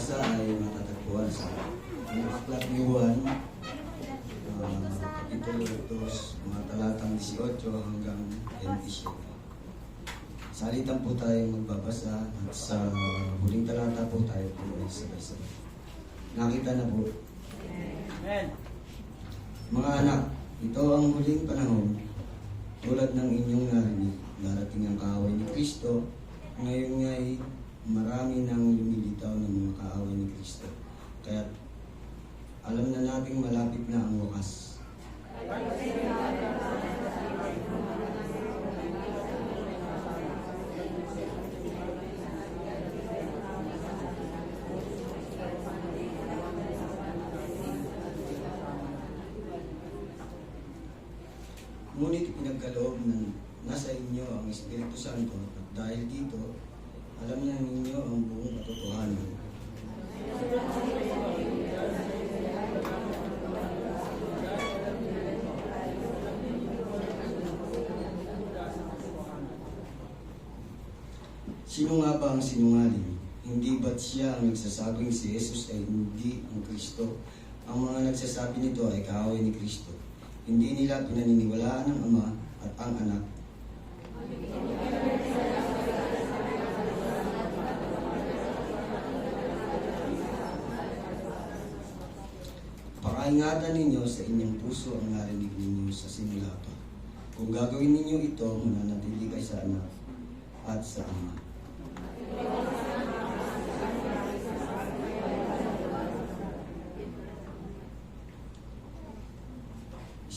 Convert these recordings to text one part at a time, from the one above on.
pagbabasa ay matatagpuan sa Aklat ni Juan, Kapitulo 2, mga talatang 18 hanggang 27. Salitan po tayo magbabasa at sa huling talata po tayo po ay sabay-sabay. Nakita na po. Amen. Mga anak, ito ang huling panahon. Tulad ng inyong narinig, darating ang kaaway ni Kristo. Ngayon ay marami nang lumilitaw ng mga kaaway ni Kristo. Kaya alam na nating malapit na ang wakas. Ngunit pinagkaloob ng nasa inyo ang Espiritu Santo at dahil dito, alam na ninyo ang buong katotohanan. Sino nga ba ang sinungaling? Hindi ba't siya ang nagsasabing si Jesus ay hindi ang Kristo? Ang mga nagsasabi nito ay kaaway ni Kristo. Hindi nila pinaniniwalaan ang Ama at ang Anak. Pakaingatan ninyo sa inyong puso ang narinig ninyo sa simula pa. Kung gagawin ninyo ito, mananatili kayo sa Anak at sa Ama.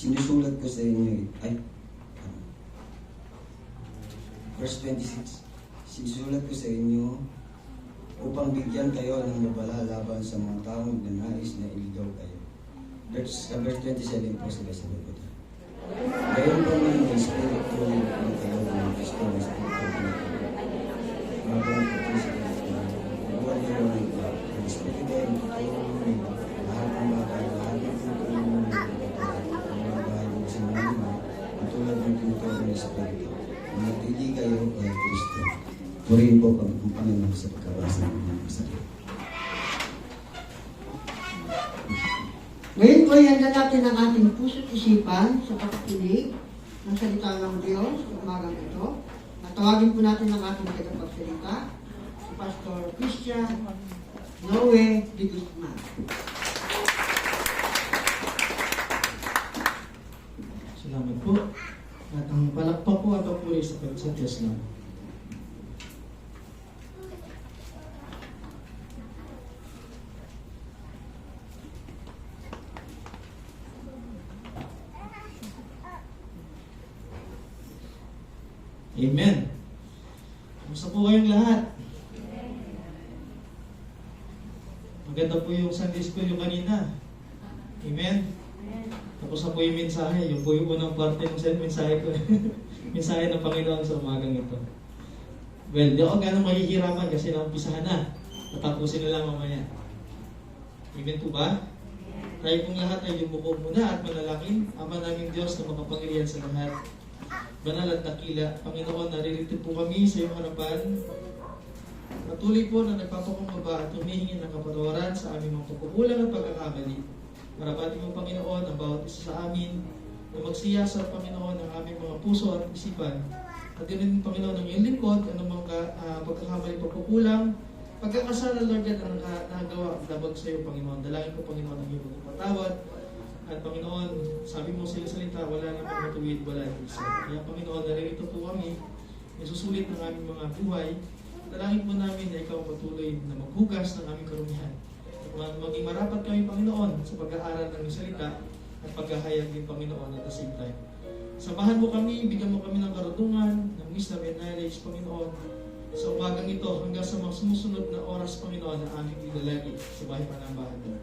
Sinusulat ko sa inyo, verse 26, sinusulat ko sa inyo upang bigyan kayo ng mabala laban sa mga taong nagnanais na iligaw kayo. Verse 27 po sila sa ko. Gayon pa man ang Espiritu ng kayo ng Kristo na sa Espiritu ng kayo. Mabang Kristo na kayo. Buwan nyo ang Espiritu ng kayo lahat ng bagay, lahat ng tulad ng tinuturo ng Espiritu. Manatili kayo kay Kristo. Purihin po ang Panginoon sa pagkabasa ng mga masarap. Ngayon po, ihanda natin ang ating puso't isipan sa pagkikinig ng salita ng Diyos sa umagang ito. At tawagin po natin ang ating tagapagsalita, si Pastor Christian Noe de Guzman. Salamat po. At ang palakpak po at papuri sa Diyos lang. Amen. Kumusta po kayong lahat? Maganda po yung Sunday School yung kanina. Amen. Tapos na po yung mensahe. Yung po yung unang parte ng mensahe ko. Mensahe ng Panginoon sa umagang ito. Well, di ako ganang mahihirapan kasi naumpisahan na. Tatapusin na lang mamaya. Amen po ba? Tayo pong lahat ay yumuko muna at manalangin. Ama namin Diyos na makapangyarihan sa lahat. Banal at dakila, Panginoon, naririto po kami sa iyong harapan. Patuloy po na nagpapakumbaba at humihingi ng kapatawaran sa aming mga pagkukulang at pagkakamali. Marapati mo, Panginoon, ang bawat isa sa amin na magsiya sa Panginoon ang aming mga puso at isipan. At din, Panginoon, ang iyong lingkod, anong mga pagkakamali, pagkukulang, pagkakasala, Lord, at ang nagawa, labag sa iyo, Panginoon. Dalangin ko, Panginoon, ang iyong pagpapatawad. At Panginoon, sabi mo sa iyong salita, wala namang matuwid, wala ang isa. Kaya Panginoon, naririto po kami, isusulit ng aming mga buhay. Dalangin po namin na ikaw patuloy na maghugas ng aming karumihan. At maging marapat kami, Panginoon, sa pag-aaral ng iyong salita at paghahayag din, Panginoon, at the same time. Samahan mo kami, bigyan mo kami ng karunungan, ng wisdom and knowledge, Panginoon, sa umagang ito hanggang sa mga sumusunod na oras, Panginoon, na aming idalagi sa bahay panambahan mo.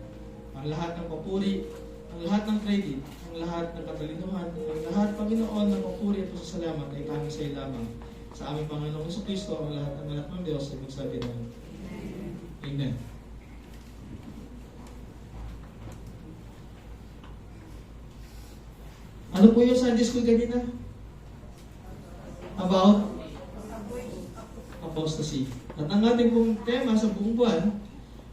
Ang lahat ng papuri, ang lahat ng credit, ang lahat ng katalinuhan, ang lahat, Panginoon, ng papuri at pasasalamat ay tanging sa iyo lamang. Sa aming Panginoong Jesucristo, ang lahat ng anak ng Diyos ay magsabi ng Amen. Ano po yung Sunday School kanina? About apostasy. At ang ating pong tema sa buong buwan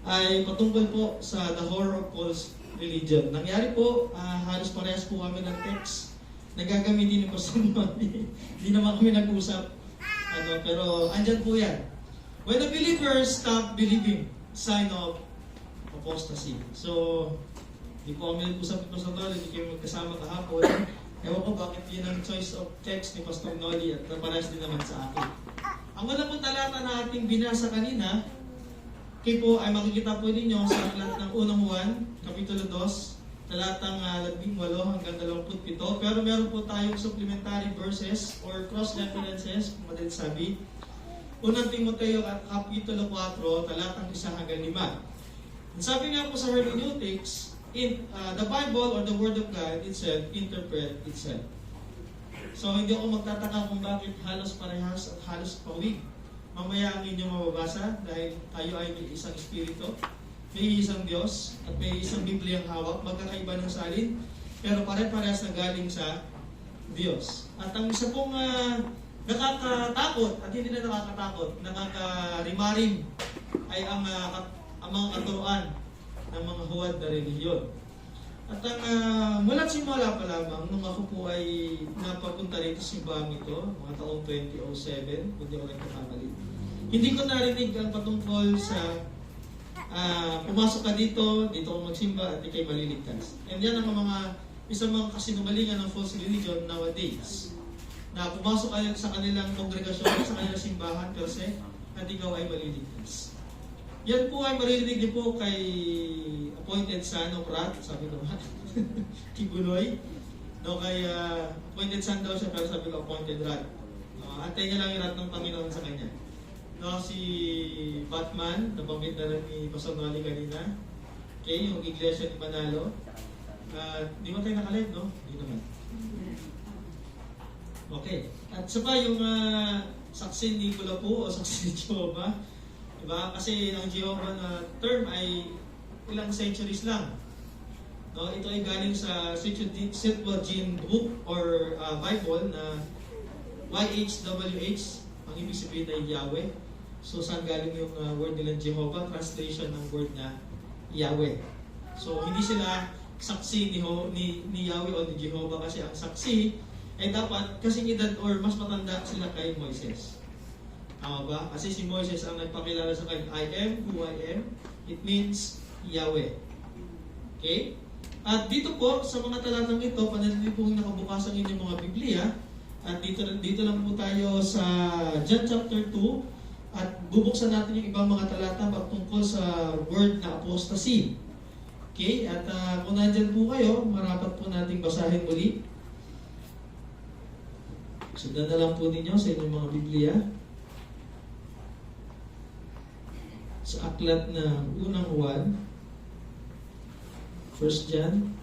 ay patungkol po sa the horror of false religion. Nangyari po, halos parehas po kami ng text na gagamitin ni Pastor Manny. Hindi naman kami nag-usap. Pero andyan po yan. When the believers stop believing, sign of apostasy. So, hindi po kami nag-usap ni Pastor Nolly, hindi kayo magkasama kahapon. Ewan ko bakit yun ang choice of text ni Pastor Nolly at naparehas din naman sa akin. Ang wala pong talata na ating binasa kanina, kayo po ay makikita po ninyo sa aklat ng unang Juan, Kapitulo 2, talatang 18 hanggang 27. Pero meron po tayong supplementary verses or cross-references, kung madalit sabi. Unang Timoteo at Kapitulo 4, talatang 1 hanggang 5. Sabi nga po sa hermeneutics, the Bible or the Word of God itself interpret itself. So hindi ako magtataka kung bakit halos parehas at halos pawig. Mamaya ang inyong mababasa dahil tayo ay may isang espiritu, may isang Diyos, at may isang Bibliyang hawak, magkakaiba ng salin, pero pare-parehas na galing sa Diyos. At ang isa pong nakakatakot at hindi na nakakatakot, nakakarimarim ay ang mga katuruan ng mga huwad na relihiyon. At mula't simula pa lamang, nung ako po ay napapunta rito sa simbahan ito, mga taong 2007, hindi ako nagkakamali. Hindi ko narinig ang patungkol sa pumasok ka dito ako magsimba at ikay maliligtas. And yan ang isang mga kasinungalingan ng false religion nowadays. Na pumasok ka sa kanilang kongregasyon, sa kanilang simbahan, kasi at ikaw ay maliligtas. Yan po ay maririnig din po kay appointed son of Rat, sabi ko ba? Kibuloy. No, kay appointed son daw siya, pero sabi ko appointed Rat. Antay niya lang yung Rat ng Panginoon sa kanya. No, si Batman, nabanggit na rin ni Pastor Nolly kanina. Okay, yung iglesia ni Manalo. Di ba tayo nakalive, no? Hindi naman. Okay. At sa pa yung saksi ni Kulapu o saksi ni Jehovah. Diba? Kasi ang Jehovah na term ay ilang centuries lang. No, ito ay galing sa Septuagint book or Bible na YHWH. Ang ibig sabihin ay Yahweh. So saan galing yung word nila Jehovah? Translation ng word na Yahweh. So hindi sila saksi ni Yahweh o ni Jehovah, kasi ang saksi ay dapat kasing edad or mas matanda sila kay Moises. Tama ba? Kasi si Moises ang nagpakilala sa kanya, I am who I am. It means Yahweh. Okay? At dito po, sa mga talatang ito, panatili po nakabukas ang inyong mga Biblia. At dito lang po tayo sa John chapter 2. At bubuksan natin yung ibang mga talata patungkol sa word na apostasy. Okay? At kung nandyan po kayo, marapat po nating basahin muli. Sundan na lang po ninyo sa inyong mga Biblia. Sa aklat ng unang Juan, 1 John.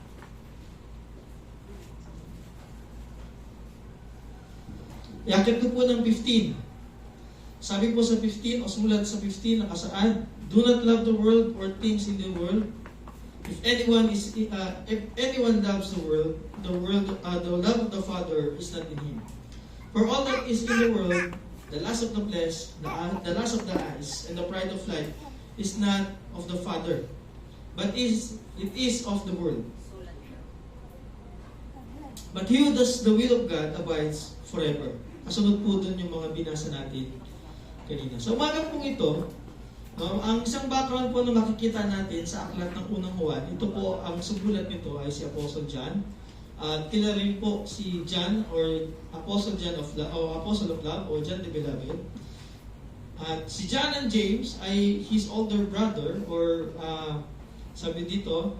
Iakit ko po ng 15. Sabi po sa 15, o sumulat sa 15, nakasaad, do not love the world or things in the world. If anyone loves the world, the love of the Father is not in him. For all that is in the world, the lust of the flesh, the lust of the eyes, and the pride of life is not of the Father, but it is of the world. But he who does the will of God abides forever. Kasunod po dun yung mga binasa natin kanina. So umaga pong ito, ang isang background po na makikita natin sa aklat ng unang Juan, ito po, ang sumulat nito ay si Apostle John. Kilala rin po si John or Apostle John of Apostle of Love o John the Beloved. At si John and James ay his older brother or sabi dito,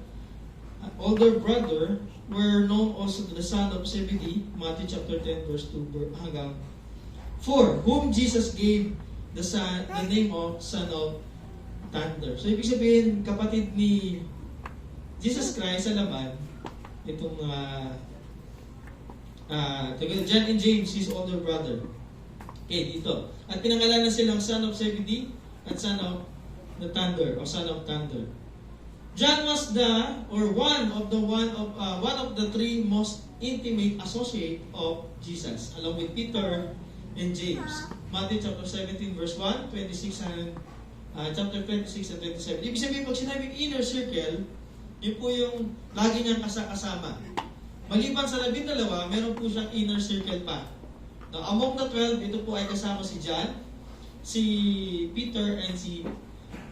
older brother were known also to the son of Zebedee, Matthew chapter 10 verse 2 hanggang 4, whom Jesus gave the name of Son of Thunder. So ibig sabihin, kapatid ni Jesus Christ sa laman, itong John and James, his older brother. Okay, dito. At pinangalanan silang son of Zebedee at son of the Thunder or son of Thunder. John was one of the three most intimate associate of Jesus, along with Peter and James. Matthew chapter 17 verse 1, 26 and chapter 26 and 27. Ibig sabihin, pag sinabing inner circle, yun po yung lagi niyang kasama. Maliban sa 12, meron po siyang inner circle pa. Now, among the 12, ito po ay kasama si John, si Peter, and si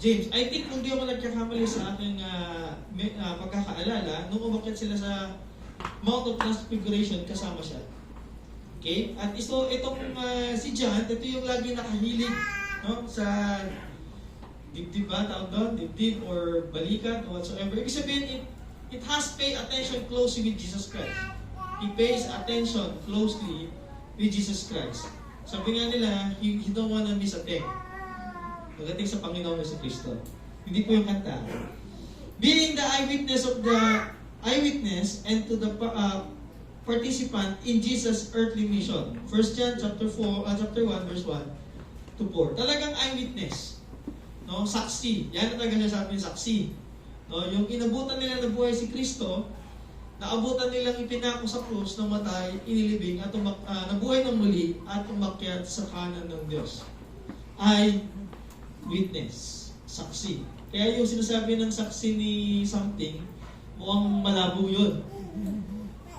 James. I think kung di ako nagkakamali sa aking pagkakaalala, nung umakyat sila sa Mount of Transfiguration, kasama siya. Okay? At itong si John, ito yung lagi nakahilig, no, sa dibdib ba, tawag doon? Dibdib or balikat or whatsoever. Ibig sabihin, it has pay attention closely with Jesus Christ. He pays attention closely with Jesus Christ. Sabi nga nila, he don't wanna miss a thing. Pagdating sa Panginoon na si Kristo. Hindi po yung kanta. Being the eyewitness and to the participant in Jesus' earthly mission. 1 John chapter 1 verse 1 to 4. Talagang eyewitness. No, saksi. Yan ang talaga sinasabi ng saksi. No, yung inabutan nila na buhay si Kristo, naabutan nilang ipinako sa krus, namatay, inilibing, at nabuhay ng muli, at umakyat sa kanan ng Diyos. Ay witness, saksi. Kaya yung sinasabi ng saksi ni something, mukhang malabo yun.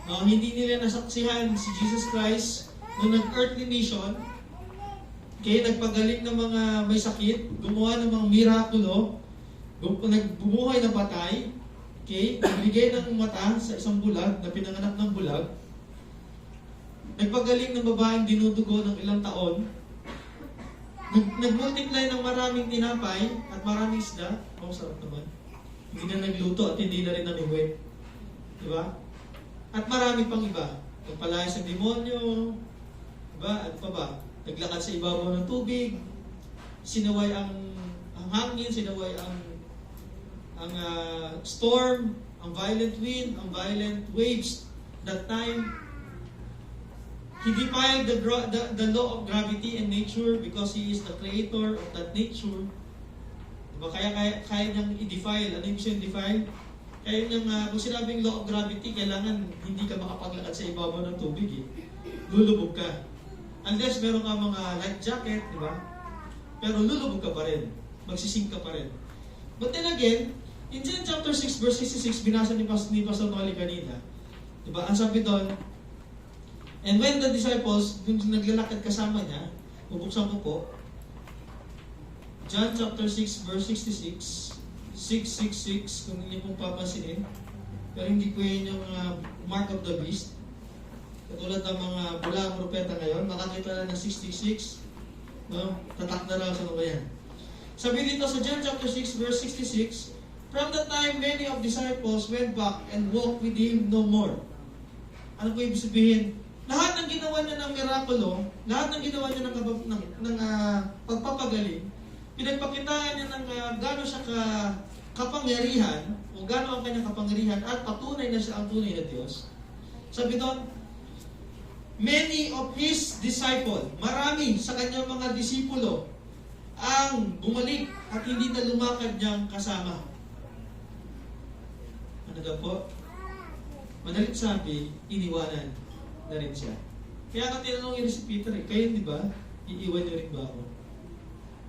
No, hindi nila nasaksihan si Jesus Christ nung nag-earthly mission, kaya nagpagaling ng mga may sakit, gumawa ng mga mirakulo, nagbubuhay ng patay, okay, nagbigay ng mata sa isang bulag na pinanganak ng bulag, nagpagaling ng babaeng dinudugo ng ilang taon, nagmultiply ng maraming tinapay at maraming isda. Oh, sarap naman. Hindi na nagluto at hindi na rin namihuwi. Diba? At marami pang iba. Nagpalaya sa demonyo, diba? At pa ba? Naglakad sa ibabaw ng tubig, sinaway ang hangin, sinaway ang storm, ang violent wind, ang violent waves. That time, he defied the law of gravity and nature because he is the creator of that nature. Diba? Kaya niyang i-defile. Ano yung gusto yung defile? Kaya niyang, kung sinabing law of gravity, kailangan hindi ka makapaglakad sa ibabaw ng tubig. Lulubog ka. Unless meron ka mga life jacket, di ba? Pero lulubog ka pa rin. Magsisink ka pa rin. But then again, in John chapter 6 verse 66, binasa ni Pastor Noli kanina. Di ba? Ang sabi doon, and when the disciples, yung naglalakad kasama niya, bubuksan ko po, John chapter 6 verse 66, 666, kung hindi pong papansinin, pero hindi po yun yung mark of the beast. Katulad ng mga bulang propeta ngayon, makakita na ng 666, no? Tatak na lang sa mga yan. Sabi dito sa John chapter 6 verse 66, from the time many of disciples went back and walked with him no more. Ano po ibig sabihin? Lahat ng ginawa niya ng mirakulo, lahat ng ginawa niya ng pagpapagaling, pinagpakitaan niya ng gano'n siya kapangyarihan, o gano'n ang kanyang kapangyarihan, at patunay na siya ang tunay na Diyos. Sabi doon, many of his disciples, marami sa kanyang mga disipulo, ang bumalik at hindi na lumakad niyang kasama. Ano daw po? Madalit sabi, iniwanan na rin siya. Kaya ka tinanong yun si Peter, kayo di ba? Iiwan niyo rin ba ako?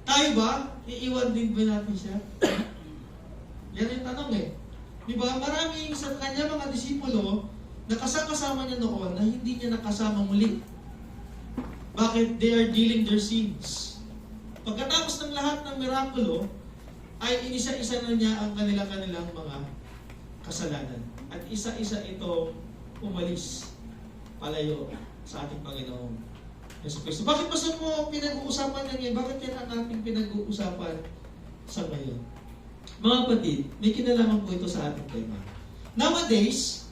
Tayo ba? Iiwan din ba natin siya? Yan yung tanong eh. Di ba? Maraming sa kanya mga disipulo, nakasama niya noon na hindi niya nakasama muli. Bakit? They are dealing their sins. Pagkatapos ng lahat ng mirakulo, ay inisa-isa na niya ang kanilang mga kasalanan. At isa-isa ito umalis palayo sa ating Panginoong Yesu Cristo. Bakit ba sa mo pinag-uusapan niya ngayon? Bakit yan ang ating pinag-uusapan sa ngayon? Mga kapatid, may kinalaman po ito sa ating tema. Nowadays,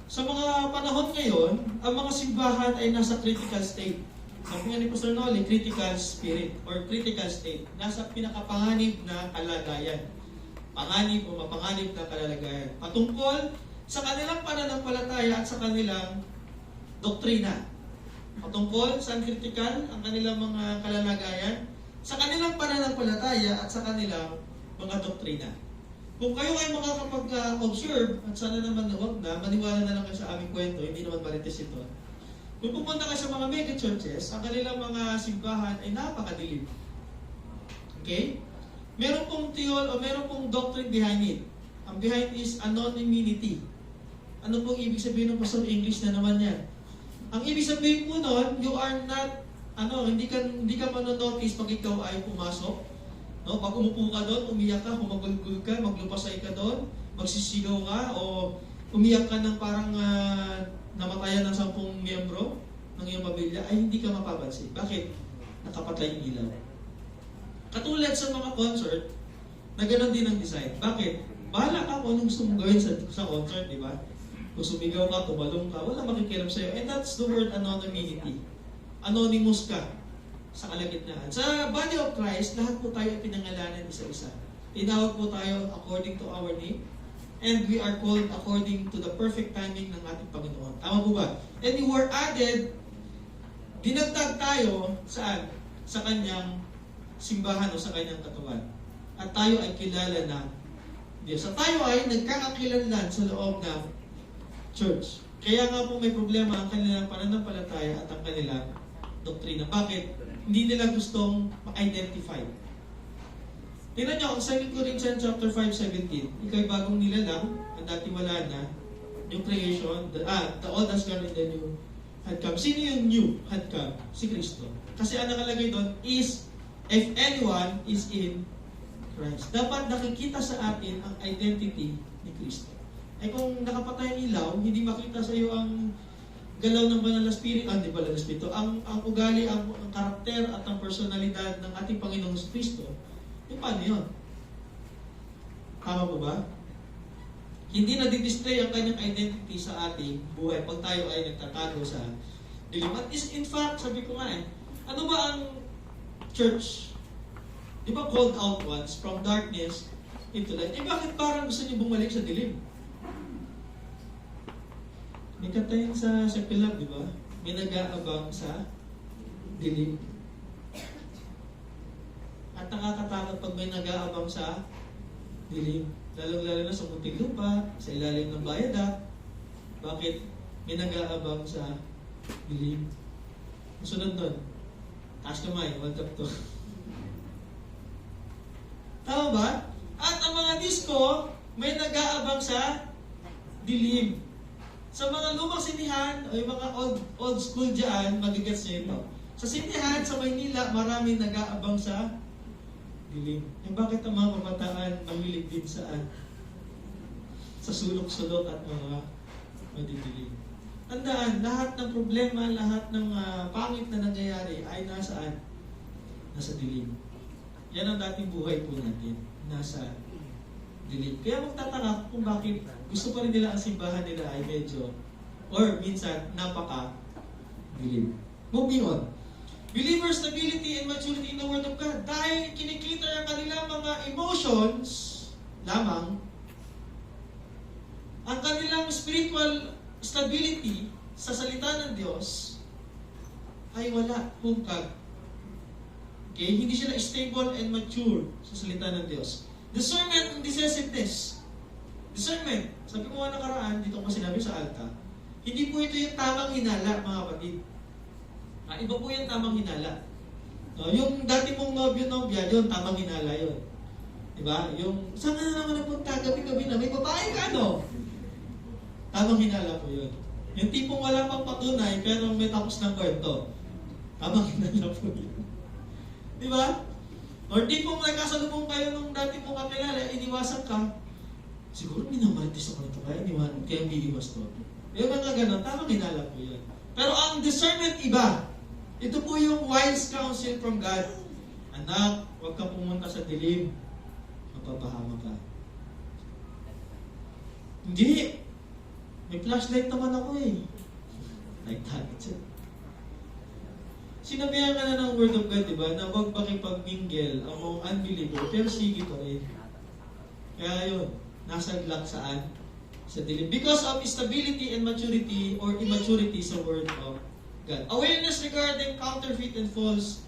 sa mga panahon ngayon, ang mga simbahan ay nasa critical state. Sabi nga ni Pastor Noli, critical spirit or critical state. Nasa pinakapanganib na kalagayan. Panganib o mapanganib na kalagayan. Patungkol sa kanilang pananampalataya at sa kanilang doktrina. Patungkol sa critical ang kanilang mga kalalagayan, sa kanilang pananampalataya at sa kanilang mga doktrina. Kung kayo ay makakapag-observe, at sana naman huwag na, maniwala na lang kayo sa aming kwento, hindi naman marites ito. Kung pupunta kayo sa mga mega churches, ang kanilang mga simbahan ay napakadilim. Okay? meron pong meron pong doctrine behind it. Ang behind is anonymity. Ano pong ibig sabihin ng Pastor? English na naman yan. Ang ibig sabihin po nun, you are not, hindi ka manonotice pag ikaw ay pumasok. No? Pag umupo ka doon, umiyak ka, humagulgul ka, maglupasay ka doon, magsisigaw ka, o umiyak ka ng parang namatayan ng 10 miyembro ng iyong pamilya, ay hindi ka mapapansin. Bakit? Nakapatay yung ilaw. Katulad sa mga concert, na ganoon din ang design. Bakit? Bahala ka kung anong gusto mong gawin sa concert, di ba? Kung sumigaw ka, tumalong ka, wala makikialam sa'yo. And that's the word anonymity. Anonymous ka sa kalagitnaan. Sa body of Christ, lahat po tayo pinangalanan isa-isa. Tinawag po tayo according to our name. And we are called according to the perfect timing ng ating Panginoon. Tama po ba? And we were added, dinagdag tayo saan? Sa kanyang simbahan o sa kanyang katawan. At tayo ay kilala na Diyos. At tayo ay nagkakakilanlan sa loob ng church. Kaya nga po may problema ang kanilang pananampalataya at ang kanilang doktrina. Bakit? Hindi nila gustong ma-identify. Tingnan nyo, ang 2 Corinthians chapter 5:17, ikaw'y bagong nilalang, ang dati wala na, new creation, the old has gone and the new had come. Sino yung new had come? Si Kristo. Kasi ang nakalagay doon is, if anyone is in Christ. Dapat nakikita sa atin ang identity ni Kristo. Ay kung nakapatay ang ilaw, hindi makita sa iyo ang galaw ng banal na spirito, hindi banal na spirito, ang ugali, ang karakter at ang personalidad ng ating Panginoong Kristo. Yung paano yun? Tama po ba? Hindi na di-display ang kanyang identity sa ating buhay pag tayo ay nagtatago sa dilim. At in fact, sabi ko nga ano ba ang church? Di ba called out ones from darkness into light? Bakit parang gusto niyo bumalik sa dilim? May kanta yun sa Pilab, di ba? May nag-aabang sa dilim. At nakakatakot pag may nag-aabang sa dilim. Lalo-lalo na sa munting lupa, sa ilalim ng bayadak. Bakit? May nag-aabang sa dilim. Sunod nun. Taas kamay, hold up to. Tama ba? At ang mga disco, may nag-aabang sa dilim. Sa mga lumang sinihan, o yung mga old school dyan, magigets nyo ito. Sa sinihan, sa Maynila, marami nag-aabang sa dilim. Bakit ang mga kabataan mahilig din saan? Sa sulok-sulok at mga madidilim. Tandaan, lahat ng problema, lahat ng pangit na nangyayari ay nasaan? Nasa dilim. Yan ang dating buhay po natin. Nasa dilim. Kaya magtataka kung bakit gusto pa rin nila ang simbahan nila ay medyo or minsan napaka-dilim. Moving on. Believer stability and maturity in the Word of God. Dahil kinikita ang kanilang mga emotions lamang, ang kanilang spiritual stability sa salita ng Diyos ay wala, hungkag. Okay? Hindi sila stable and mature sa salita ng Diyos. Discernment and decisiveness. Discernment. Sabi ko nga nakaraan, dito ko sinabi sa alta, hindi po ito yung tamang hinala, mga kapatid. Iba po yung tamang hinala. No, yung dati mong nobya, yun, tamang hinala yun. Diba? Yung, saan na naman napunta, gabi-gabi na, may babae ka, no? Tamang hinala po yun. Yung tipong wala pang patunay, pero may tapos ng kwento. Tamang hinala po yun. Diba? Or tipong nagkasalubong kayo nung dati mong kakilala, iniwasan ka, siguro minamaritis ako nito kaya iniwan, kaya hindi iwas to. Yung mga ganun, tamang hinala po yun. Pero ang discernment iba. Ito po yung wise counsel from God. Anak, huwag kang pumunta sa dilim. Mapapahama ka. Hindi. May flashlight naman ako eh. Like that. Sinabihan ka na ng Word of God, diba? Na huwag makipag-mingle ang mga unbeliever, pero sige pa rin. Kaya yun, nasa lock saan? Sa dilim. Because of stability and maturity or immaturity sa Word of God. Awareness regarding counterfeit and false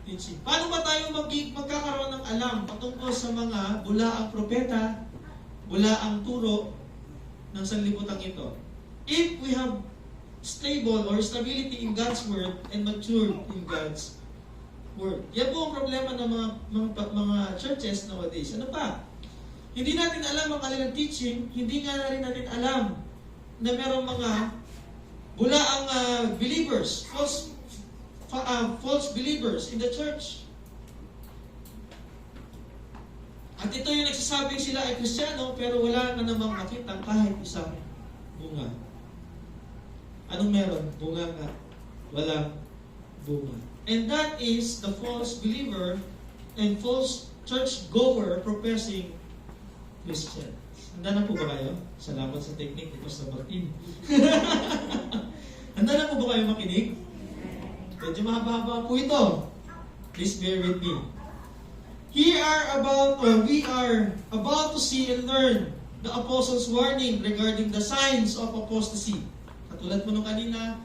teaching. Paano ba tayo magkakaroon ng alam patungkol sa mga bulaang propeta, bulaang turo ng sanlibutan ito? If we have stable or stability in God's Word and mature in God's word. Yan po ang problema ng mga churches nowadays. Ano pa? Hindi natin alam ang kanilang teaching, hindi nga na rin natin alam na merong mga bulaang believers, false believers in the church. At ito yung nagsasabing sila ay Kristiyano pero wala na namang makita kahit isang bunga. Anong meron? Bunga nga. Walang bunga. And that is the false believer and false church-goer professing Christian. Handa na po ba kayo? Salamat sa technique ni Pastor Martin. Handa na po ba kayo makinig? Medyo mahaba-haba po ito. Please bear with me. We are about to see and learn the apostles' warning regarding the signs of apostasy. Katulad mo nung kanina,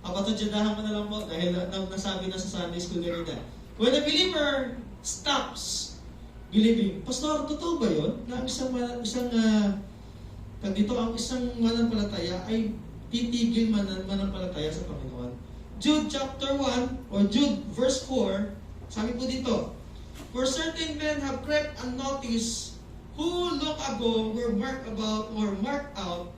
apatudyadahan mo na lang po dahil nasabi na sa Sunday school kanina. When a believer stops believing, Pastor, totoo ba yun? Na isang mananampalataya ay titigil mananampalataya sa Panginoon. Jude chapter 1 or Jude verse 4, sabi po dito, for certain men have crept unnoticed who long ago were marked out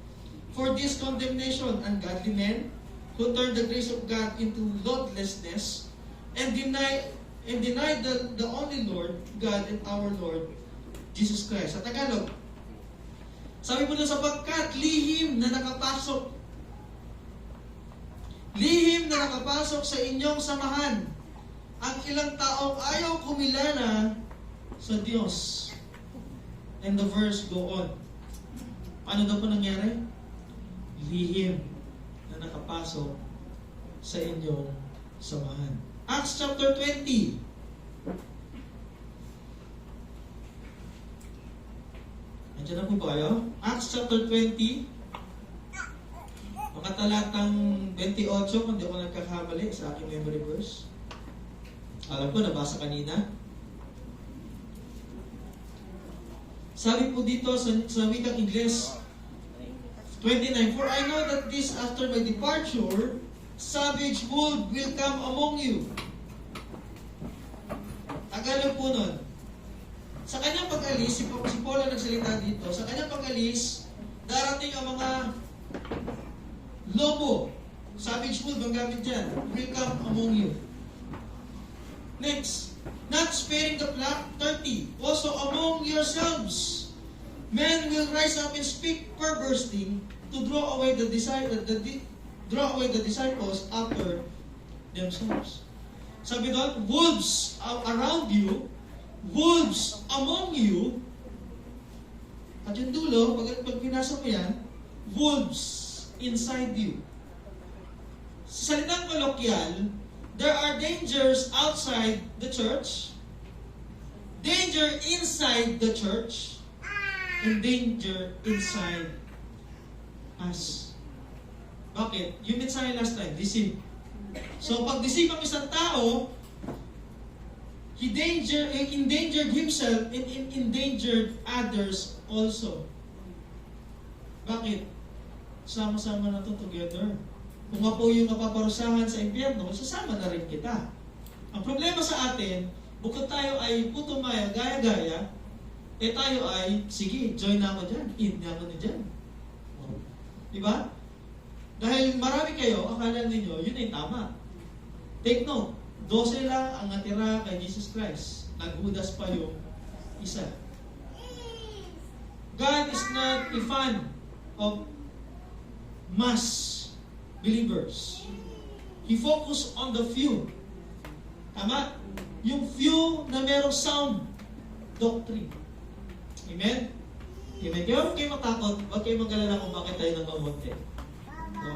for this condemnation, ungodly men who turned the grace of God into lawlessness and denied the only Lord, God and our Lord, Jesus Christ. Sa Tagalog, sabi po na sapagkat lihim na nakapasok sa inyong samahan ang ilang taong ayaw kumilala sa Diyos. And the verse go on. Ano daw po nangyari? Lihim na nakapasok sa inyong samahan. Acts chapter 20. Nandiyan na po ba kayo? Acts chapter 20. Mga talatang 28, kung di ako nagkakamali sa aking memory verse. Alam ko, nabasa kanina. Sabi po dito sa wikang Ingles, 29, for I know that this after my departure, savage wolf will come among you. Tagalog po nun. Sa kanyang pag-alis, si Paul ang nagsalita dito, sa kanyang pag-alis, darating ang mga lobo, savage wolf ang gamit dyan, will come among you. Next, not sparing the flock, 30, also among yourselves, men will rise up and speak perversely to draw away the disciples after themselves. Sabi doon, wolves are around you, wolves among you, at yung dulo, pag pinasa mo yan, wolves inside you. Sa salitang kolokyal, there are dangers outside the church, danger inside the church, and danger inside us. Bakit? Yung mensahe last time, deceive. So, pag deceive ang isang tao, he endangered himself and endangered others also. Bakit? Sama-sama na to together. Kung nga po yung mapaparusahan sa impyerno, sasama na rin kita. Ang problema sa atin, bukod tayo ay putumaya, gaya-gaya, tayo ay, sige, join na ako dyan, in na ako na dyan. Diba? Dahil marami kayo, akala ninyo, yun ay tama. Take note, 12 lang ang natira kay Jesus Christ. Naghudas pa yung isa. God is not a fan of mass believers. He focused on the few. Tama? Yung few na merong sound doctrine. Amen? Amen. Kaya huwag kayo matakot, huwag kayo mag-alala kung bakit tayo namamunti. No?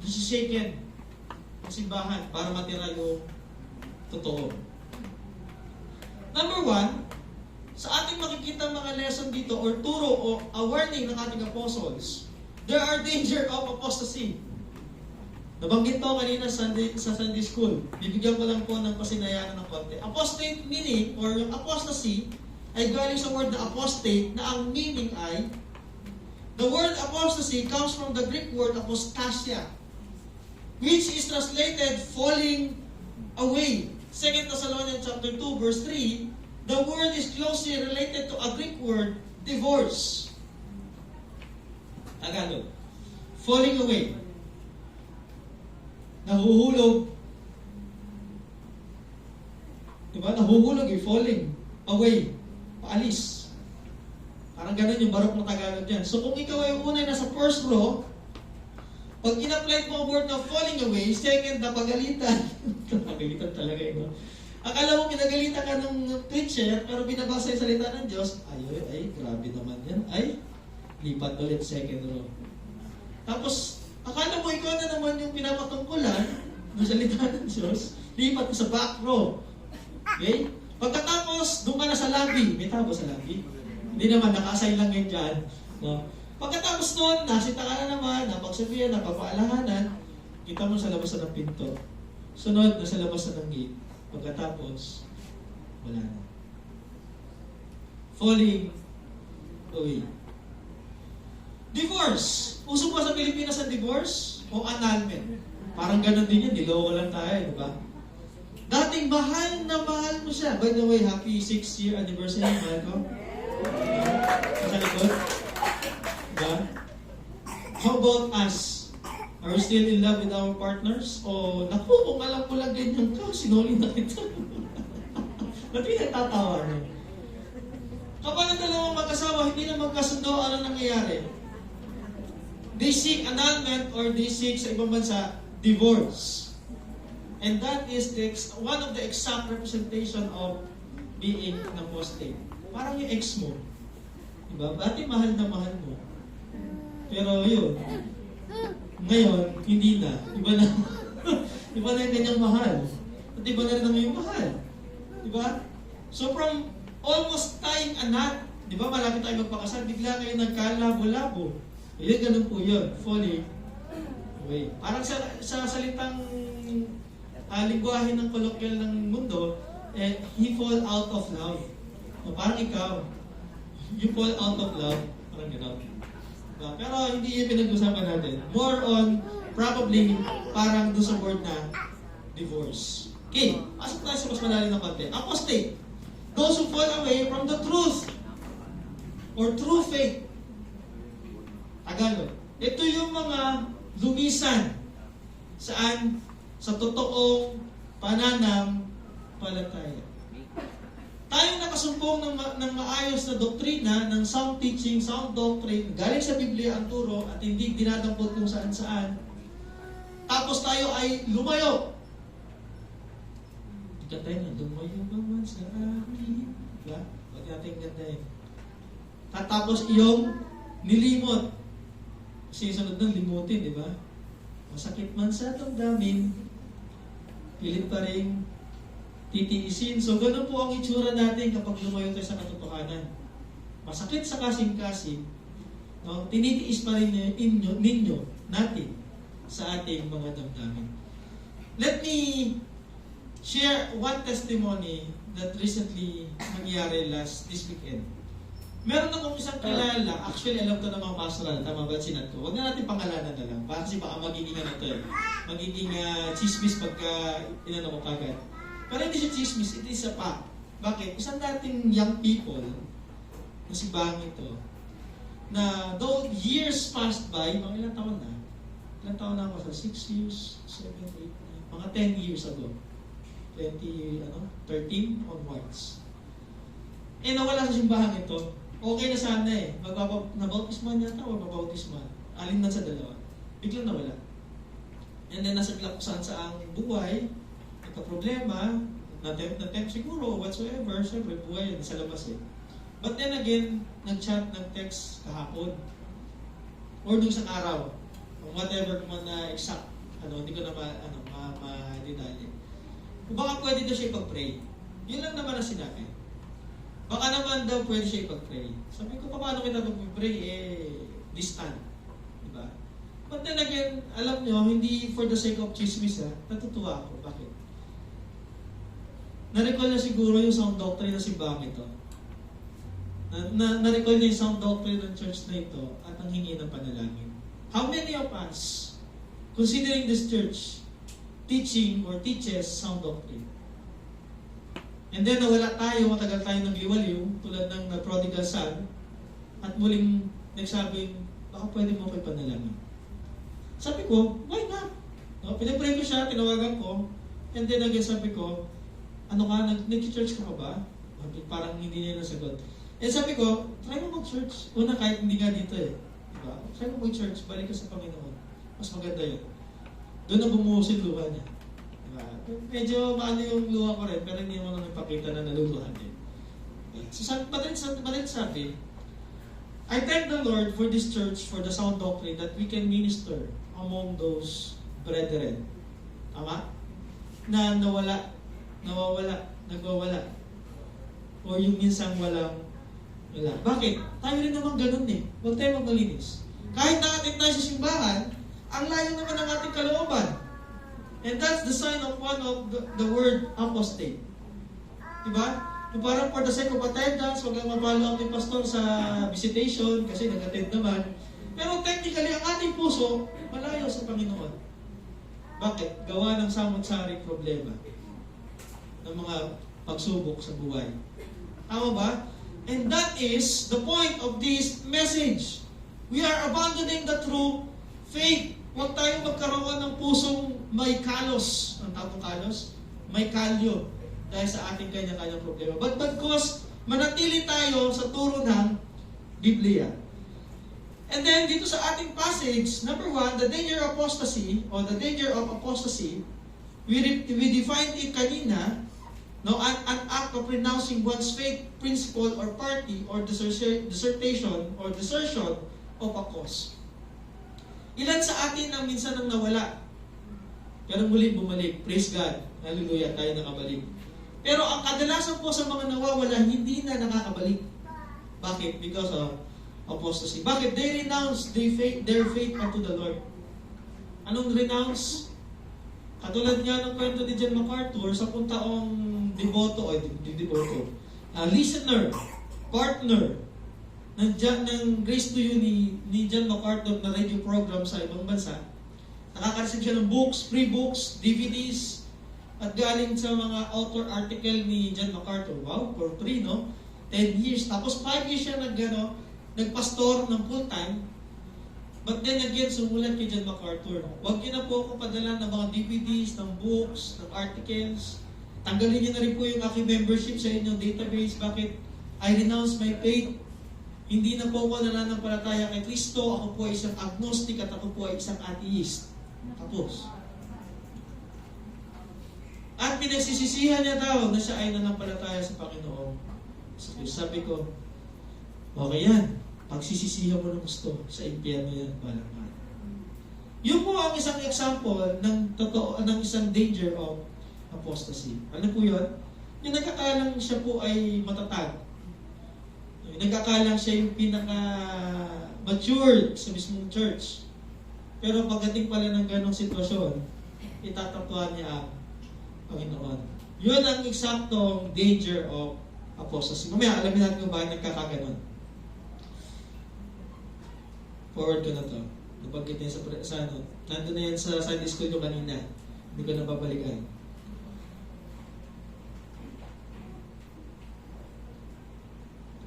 Shaken ang simbahan para matira yung totoo. Number 1, sa ating makikita mga lesson dito or turo o a warning ng ating apostles, there are danger of apostasy. Nabanggit ko kanina sa Sunday School. Bibigyan ko lang po ng pasinayaan ng konti. Apostate meaning, or yung apostasy, ay galing sa word na apostate, na ang meaning ay, the word apostasy comes from the Greek word apostasia, which is translated falling away 2 Thessalonians chapter 2, verse 3, the word is closely related to a Greek word, divorce. Tagalog. Falling away. Nahuhulog. Diba? Nahuhulog falling away. Paalis. Parang ganun yung barok na Tagalog dyan. So kung ikaw ay unay nasa first row, pag in-apply mo ang word na falling away, second na pagalitan. Pagalitan talaga yun. Akala mo pinagalitan ka ng preacher, pero binabasa yung salita ng Diyos, ay, grabe naman yan. Ay, lipat ulit second row. Tapos, akala mo ikaw na naman yung pinapatungkulan ng salita ng Diyos, lipat ka sa back row. Okay? Pagkatapos, doon ka na sa lobby. May tabo sa lobby? Hindi naman, naka-assign lang yun dyan. No? Pagkatapos nun, nasita ka na naman, napagsabihan, napapaalahanan, kita mo sa labas ng pinto. Sunod, nasa labas na ng gate. Pagkatapos, wala na. Falling away. Divorce. Uso ba sa Pilipinas ang divorce? O annulment? Parang ganun din yan, niloko lang tayo, di ba? Dating mahal na mahal mo siya. By the way, happy 6th-year anniversary, mahal ko. Sa likod. Diba? How about us? Are we still in love with our partners? O, naku, kung alam ko lang ganyan ka, sinuli na kita. Ba't pinagtatawa niyo? Kapag ang dalawang mag-asawa, hindi na magkasundo, ano nangyayari? They seek annulment or they seek sa ibang bansa, divorce. And that is one of the exact representation of being an apostate. Parang yung ex mo. Diba? Dati mahal na mahal mo. Pero yun, ngayon, hindi na. Iba na. Iba na yung kanyang mahal. At iba na rin naman yung mahal. Diba? So from almost tying a knot, diba, malapit tayo magpakasal, bigla kayo nagkalabo-labo. Yun, ganun po yun. Falling away. Parang sa salitang lingwahe ng kolokyal ng mundo, he fall out of love. So, parang ikaw, you fall out of love. Parang gano'n. Pero hindi yung pinag-usapan natin. More on, probably, parang doon sa word na divorce. Okay, pasok tayo sa mas malalim na konti. Apostate. Those who fall away from the truth or true faith. Tagalog. Ito yung mga lumisan. Saan? Sa totoong pananampalataya. Tayong nakasumpong ng maayos na doktrina, ng sound teaching, sound doctrine, galing sa Biblia ang turo at hindi dinadampot kung saan-saan. Tapos tayo ay lumayo. Ganda na, lumayo naman sa amin. Diba? Huwag natin ganda yun. Tapos iyong nilimot. Kasi sunod ng limutin, di ba? Masakit man sa damdamin, pilit pa rin titiisin. So, ganun po ang itsura natin kapag lumayo tayo sa katotohanan. Masakit sa kasing-kasing, no? Tinitiis pa rin ninyo, natin, sa ating mga damdamin. Let me share one testimony that recently nangyari this weekend. Meron akong isang kilala, actually alam ko na mga pastoral, tama ba sinat ko? Huwag na natin pangalanan na lang, kasi baka magiging magiging chismis pagka inano mo kagad. Pero hindi siya chismis, it is a fact. Bakit? Isang dating young people, na si Bang ito, na though years passed by, mga ilang taon na ako sa 6 years, 7, 8, mga 10 years ago. 13 onwards. Nawala sa simbahan ito. Okay na sana nabautisman yata o mabautisman. Alin na sa dalawa. Biglang nawala. And then nasa saan sa ang buhay, nagka-problema, na-tempt siguro, whatsoever, syempre, buhay yan, sa labas eh. But then again, nag-chat, nag-text kahapon. Or doon sa araw. Whatever man na exact, hindi ko na ma-detalye. Baka pwede daw siya ipag-pray. Yun lang naman ang sinabi. Baka naman daw pwede siya ipag-pray. Sabi ko, paano kita pag-pray? Distant. Diba? But then again, alam nyo, hindi for the sake of chismis, natutuwa ako. Bakit? Na-recall niya siguro yung sound doctrine na si Bang ito. Na-recall niya yung sound doctrine ng church na ito at ang hingi ng panalangin. How many of us, considering this church, teaching or teaches sound doctrine? And then nawala tayo, matagal tayo nagliwaliw, tulad ng prodigal son, at muling nagsabing, baka pwede mo ko ipanalangin. Sabi ko, why not? No, pinag-pray ko siya, tinawagan ko, and then again sabi ko, ano ka, nag-church ka ba? Parang hindi niya nasagot. And sabi ko, try mo mag-church. Una, kahit hindi nga dito eh. Diba? Try mo mag-church, balik ka sa Panginoon. Mas maganda yun. Doon ang bumuhos yung luha niya. Diba? Medyo maano yung luha ko rin, pero hindi mo naman ipakita na naluluhan din. So, sabi, I thank the Lord for this church, for the sound doctrine, that we can minister among those brethren. Tama? Na nawawala, nagwawala. O yung minsan wala. Bakit? Tayo rin naman ganun eh. Huwag tayo magmalinis. Kahit nakatin tayo sa simbahan, ang layo naman ng ating kalooban. And that's the sign of one of the word apostate. Diba? Yung parang for the sake of attendance, huwag lang mapalo ang pastor sa visitation kasi nag-attend naman. Pero technically, ang ating puso, malayo sa Panginoon. Bakit? Gawa ng samot-saring problema ng mga pagsubok sa buhay. Tama ba? And that is the point of this message. We are abandoning the true faith. Huwag tayong magkaroon ng pusong may kalos. Ang tawag kalos? May kalyo. Dahil sa ating kanya-kanyang problema. But because manatili tayo sa turo ng Biblia. And then, dito sa ating passage, number 1, the danger of apostasy, or the danger of apostasy, we defined it kanina, no, an act of renouncing one's faith, principle, or party, or dissertation, or desertion of a cause. Ilan sa atin ang minsan ang nawala, pero muli bumalik. Praise God. Hallelujah, tayo nakabalik. Pero ang kadalasan po sa mga nawawala, hindi na nakakabalik. Bakit? Because of apostasy. Bakit? They renounce their faith unto the Lord. Anong renounce? Katulad nga ng kwento ni John MacArthur, 10 taong listener, partner ng Grace to You ni John MacArthur na radio program sa ibang bansa. Nakaka-receive siya ng books, free books, DVDs, at galing sa mga author article ni John MacArthur. Wow, for free, no? 10 years. Tapos 5 years siya nagpastor ng full time. But then again, sumulat kay John MacArthur. Huwag niyo na po ako padala ng mga DVDs, ng books, ng articles. Tanggalin niyo na rin po yung aking membership sa inyong database. Bakit? I renounce my faith. Hindi na po ako nananampalataya kay Kristo. Ako po ay isang agnostic at ako po ay isang atheist. Tapos. At pinagsisisihan niya daw na siya ay nanampalataya sa Panginoon. Sabi ko, okay yan. Pagsisisihan mo ng gusto, sa impyerno yan, balang mahal. Yun po ang isang example ng isang danger of apostasy. Ano po yun? Yung nagkakalang siya po ay matatag. Yung nagkakalang siya yung pinaka-matured sa mismong church. Pero pagdating pala ng ganong sitwasyon, itatatuan niya ang Panginoon. Yun ang eksaktong danger of apostasy. Mamaya, alamin natin kung bakit nagkakaganon. Forward ko na to. Nabanggit niya sa ano. Nandun na yan sa Sunday school yung kanina. Hindi ko nababalikan.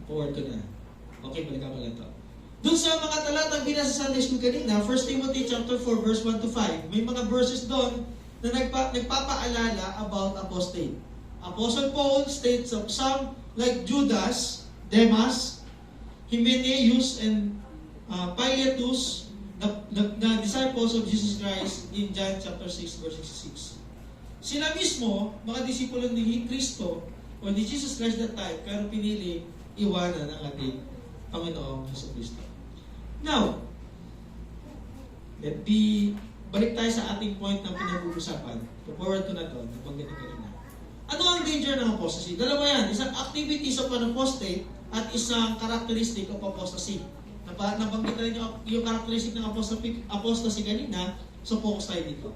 Forward ko na. Okay, balikan ko lang to. Doon sa mga talatang binasa sa Sunday school kanina, 1 Timothy chapter 4, verse 1 to 5, may mga verses doon na nagpapaalala about apostate. Apostle Paul states of some like Judas, Demas, Hymenaeus, and Philetus, the disciples of Jesus Christ in John chapter 6, verse 66. Sila mismo, mga disipulo ni Kristo o ni Jesus Christ that time, pero pinili iwanan ang ating Panginoong Jesucristo. Now, balik tayo sa ating point na pinag-uusapan. Forward ko na to, nabanggit ko rin na. Ano ang danger ng apostasy? Dalawa yan, isang activities of an apostate at isang characteristic of apostasy. Nabanggit na rin yung characteristic ng apostasy kanina, so focus tayo dito.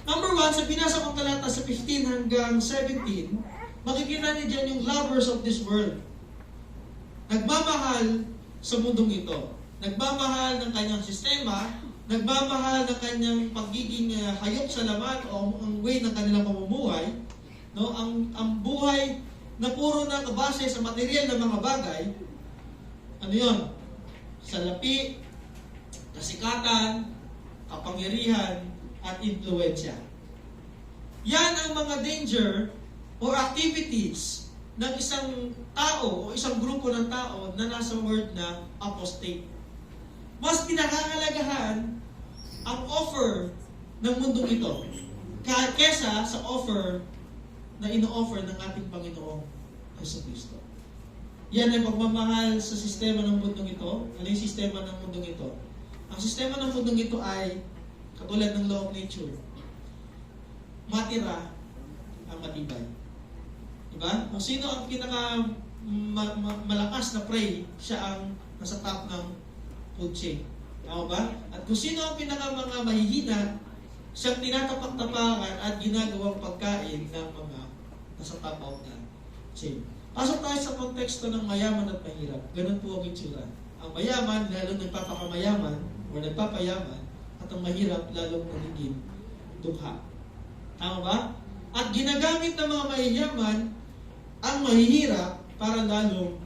Number 1, sa binasa kong talata sa 15 hanggang 17, makikita niyo dyan yung lovers of this world. Nagmamahal sa mundong ito. Nagmamahal ng kanyang sistema, nagmamahal ng kanyang pagiging hayop sa laman o ang way ng kanilang pamumuhay, No, ang buhay na puro na kabase sa material na mga bagay, ano 'yon? Salapi, kasikatan, kapangyarihan, at impluwensya. Yan ang mga danger or activities ng isang tao o isang grupo ng tao na nasa word na apostate. Mas pinakahalagahan ang offer ng mundong ito kesa sa offer na ino-offer ng ating Panginoong Jesucristo. Yan ay pagmamahal sa sistema ng mundong ito. Ano yung sistema ng mundong ito? Ang sistema ng mundong ito ay katulad ng law of nature. Matira ang matibay. Diba? Kung sino ang pinaka malakas na prey, siya ang nasa top ng food chain. Tama ba? At kung sino ang pinaka mga mahihina, siyang tinatapak-tapakan at ginagawang pagkain ng mga nasa top of the chain. Pasok tayo sa konteksto ng mayaman at mahirap. Ganun po ang itsura. Ang mayaman, lalong nagpapakamayaman o nagpapayaman, at ang mahirap, lalong nagiging dukha. Tama ba? At ginagamit ng mga mayayaman ang mahihirap para lalong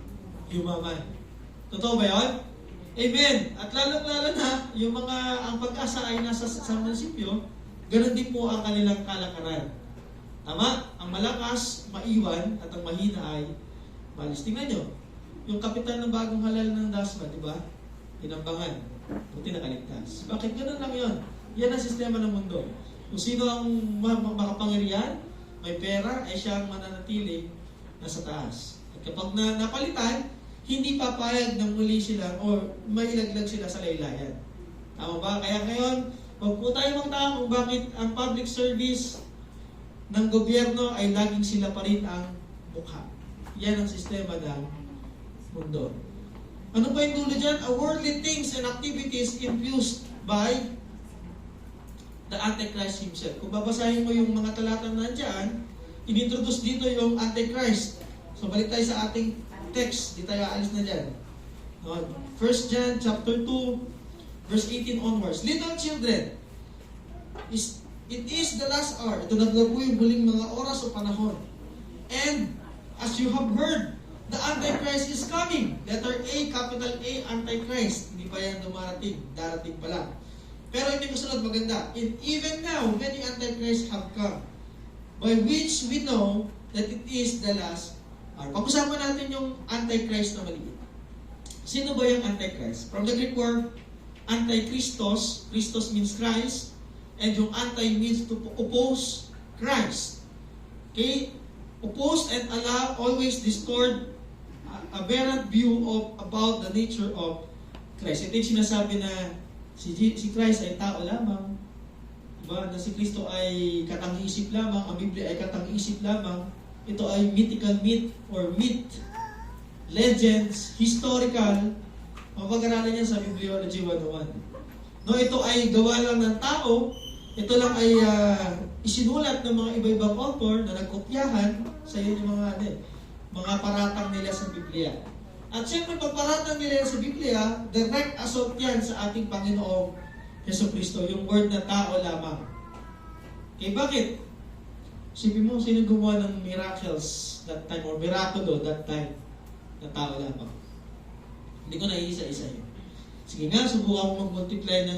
yumaman. Totoo ba yun? Amen. At lalong-lalo na, yung mga ang pag-asa ay nasa sa munisipyo, ganun din po ang kanilang kalakaran. Tama? Ang malakas, maiwan, at ang mahina ay malis. Tingnan nyo, yung kapitan ng bagong halal ng Dasma, di ba? Inambangan. Buti nakaligtas. Bakit ganun lang yun? Yan ang sistema ng mundo. Kung sino ang makapangyarihan, may pera, ay siya ang mananatili nasa taas. At kapag napalitan, hindi papayag na muli sila o mailaglag sila sa laylayan. Tama ba? Kaya ngayon, huwag po tayo magtaka kung bakit ang public service ng gobyerno ay laging sila pa rin ang mukha. Yan ang sistema ng mundo. Ano pa yung dulo dyan? A worldly things and activities infused by the Antichrist himself. Kung babasahin mo yung mga talatang nandyan, inintroduce dito yung Antichrist. So balik tayo sa ating text. Di tayo aalis na dyan. 1 John chapter 2, verse 18 onwards. Little children, it is the last hour. Ito na po yung huling mga oras o panahon. And as you have heard, the Antichrist is coming. Letter A, capital A, Antichrist. Hindi pa yan dumarating. Darating pa lang. Pero ito yung kasunod maganda. And even now, many Antichrists have come, by which we know that it is the last hour. Pag-usapan natin yung Antichrist na maliit. Sino ba yung Antichrist? From the Greek word, Antichristos. Christos means Christ. And yung anti means to oppose Christ. Okay? Oppose and allow always distort aberrant view about the nature of Christ. Ito yung sinasabi na si Christ ay tao lamang. Diba? Na si Kristo ay katang-isip lamang. Ang Biblia ay katang-isip lamang. Ito ay mythical myth or myth, legends, historical. Mapag-aralan niya sa Bibliology 101. No, ito ay gawa lang ng tao. Ito lang ay isinulat ng mga iba-ibang author na nagkopyahan sa iyo yung mga paratang nila sa Biblia. At siyempre, pag paratang nila sa Biblia, direct assault yan sa ating Panginoong Jesucristo, yung word na tao lamang. Okay, bakit? Sipin mo, sino gumawa ng miracles that time, or miraculo that time, na tao lamang? Hindi ko na iisa-isa yun. Sige nga, subukan mo mag-multiply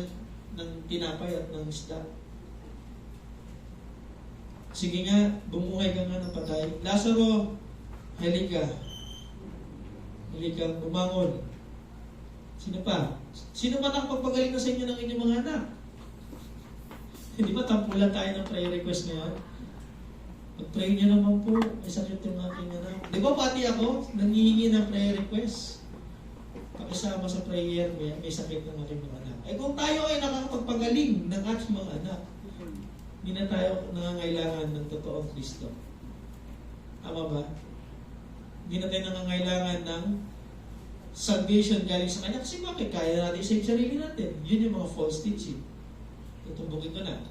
ng tinapay at ng isda. Sige nga, bumuhay ka nga ng patay. Lazaro, halika. Halika, bumangon. Sino pa? Sino ba nakapagpagaling na sa inyo ng inyong mga anak? Hindi ba tampulan tayo ng prayer request ngayon? Mag-pray niyo naman po. May sakit yung aking anak. Di ba pati ako, nangihingi ng prayer request? Pakisama sa prayer, may sakit ng aking mga anak. Eh kung tayo ay nakakapagpagaling ng ating mga anak, hindi na tayo nangangailangan ng totoong Kristo. Tama ba? Hindi na tayo nangangailangan ng salvation galing sa Kanya. Kasi bakit? Kaya natin sa sarili natin. Yun yung mga false teaching. Tutumbukin ko na.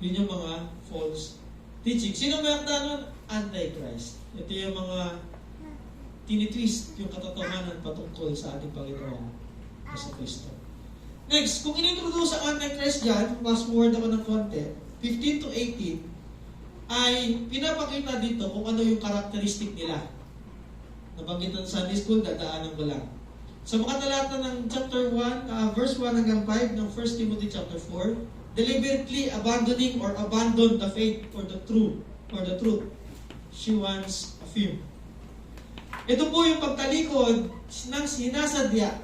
Yun yung mga false teaching. Sino may akda nun? Antichrist. Ito yung mga tinitwist yung katotohanan patungkol sa ating Panginoon sa Kristo. Next, kung inintroduce ang Antichrist dyan, fast forward naman ng konti, 15 to 18, ay pinapakita dito kung ano yung karakteristik nila. Nabanggit ng Sunday School, dadaanan ko lang. Sa mga talata ng chapter 1, verse 1 hanggang 5 ng 1 Timothy chapter 4, deliberately abandoning or abandon the faith for the truth, she once affirmed. Ito po yung pagtalikod ng sinasadya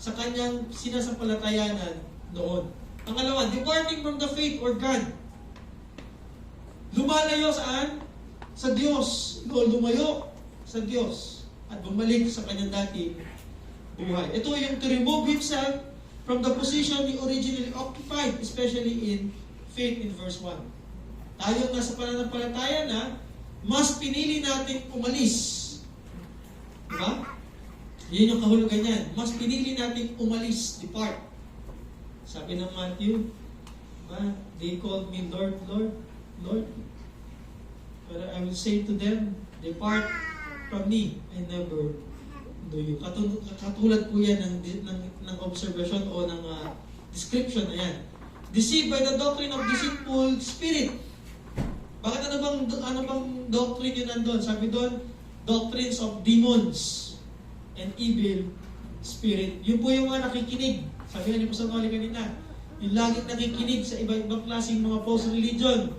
sa kanyang sinasampalatayanan noon. Pangalawa, departing from the faith or God. Lumalayo saan? Sa Diyos. Lumayo sa Diyos. At bumalik sa kanyang dating buhay. Ito yung to remove himself from the position he originally occupied, especially in faith in verse 1. Tayo nga sa pananampalataya na, mas pinili natin umalis. Diba? Yun yung kahulugan yan. Mas pinili natin umalis, depart. Sabi ng Matthew, they called me Lord, Lord, Lord. But I will say to them, depart from me, I never knew you. Katulad po yan ng observation o ng description na yan. Deceived by the doctrine of deceitful spirit. Bakit ano bang doctrine yun nandun? Sabi doon, doctrines of demons and evil spirit. Yun po yung mga nakikinig. Sabi nga ni Pastor Noli kanina, yung laging nakikinig sa iba-ibang klaseng mga false religion.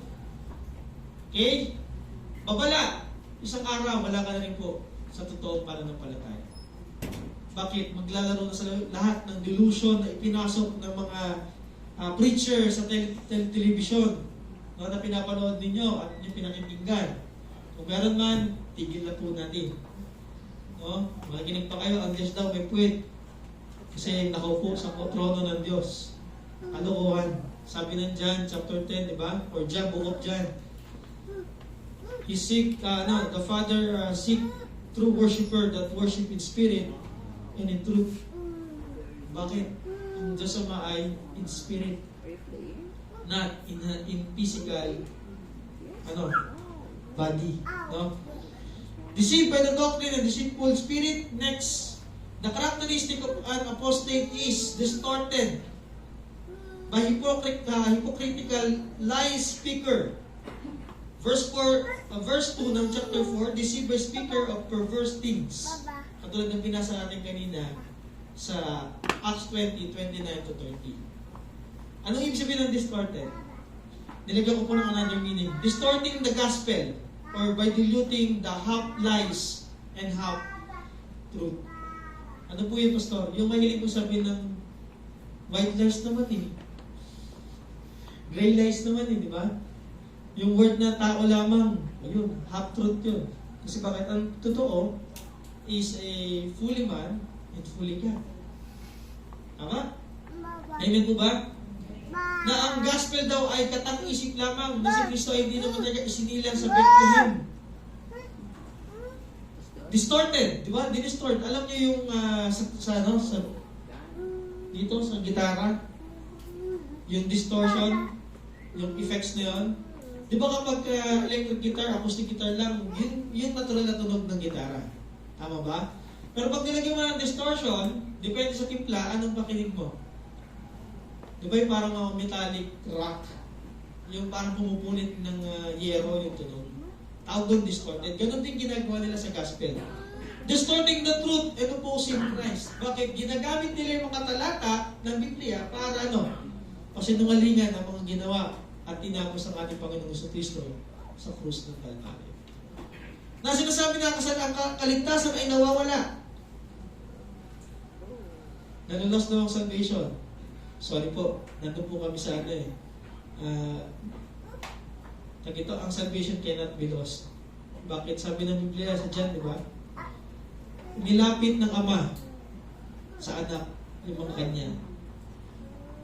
Okay? Babala. Isang araw, wala ka na rin po sa totoong pananampalataya. Bakit? Maglalaro na sa lahat ng delusion na ipinasok ng mga preacher sa television na pinapanood ninyo at yung pinakikinggan. Kung meron man, tigil na po natin. No? Makikinig pa kayo, ang Diyos daw may puwet. Kasi nakaupo sa trono ng Diyos. Kalokohan. Sabi ng John chapter 10, di ba? Or John, book of John. The Father seek true worshiper that worship in spirit and in truth. Bakit? Ang Diyos Ama ay in spirit, not in physical body. No? Deceived by the doctrine and deceitful spirit. Next, the characteristic of an apostate is distorted by hypocritical lie speaker. Verse 2 ng chapter 4, deceived by speaker of perverse things. Katulad ng binasa natin kanina sa Acts 20, 29 to 30. Anong ibig sabihin ng distorted? Nilagyan ko po ng another meaning. Distorting the gospel or by diluting the half lies and half truth. Ano po yung pastor? Yung mahilig ko sabihin ng white lies naman gray lies naman di ba? Yung word na tao lamang, ayun, half truth yun. Kasi bakit ang totoo is a fully man and fully God. Tama? Amen po ba? Na ang gospel daw ay katang-isip lamang na si Kristo ay hindi naman talaga isinilang sa Bethlehem. Distorted, di ba? Dinistort. Alam niyo yung dito sa gitara, yung distortion, yung effects na yun. Di ba kapag electric guitar, acoustic guitar lang, yun natural na tunog ng gitara. Tama ba? Pero pag nilagyan mo ng distortion, depende sa timpla, anong pakinig mo? Di ba yung parang metallic rock? Yung parang pumupunit ng yero yung tunog. Tawag doon distorted. Ganon din ginagawa nila sa gospel. Distorting the truth and opposing Christ. Bakit? Ginagamit nila yung mga talata ng Biblia para pasinungalingan ang mga ginawa at tinapos ng ating Panginoong Kristo sa krus ng Kalbaryo. Na sinasabi nga kasi ang kaligtasan ay nawawala. Nalulos na ang salvation. Sorry po, nandun po kami sa ang salvation cannot be lost. Bakit? Sabi ng Biblia sa John, di ba? Nilapit ng Ama sa anak yung mga kanya.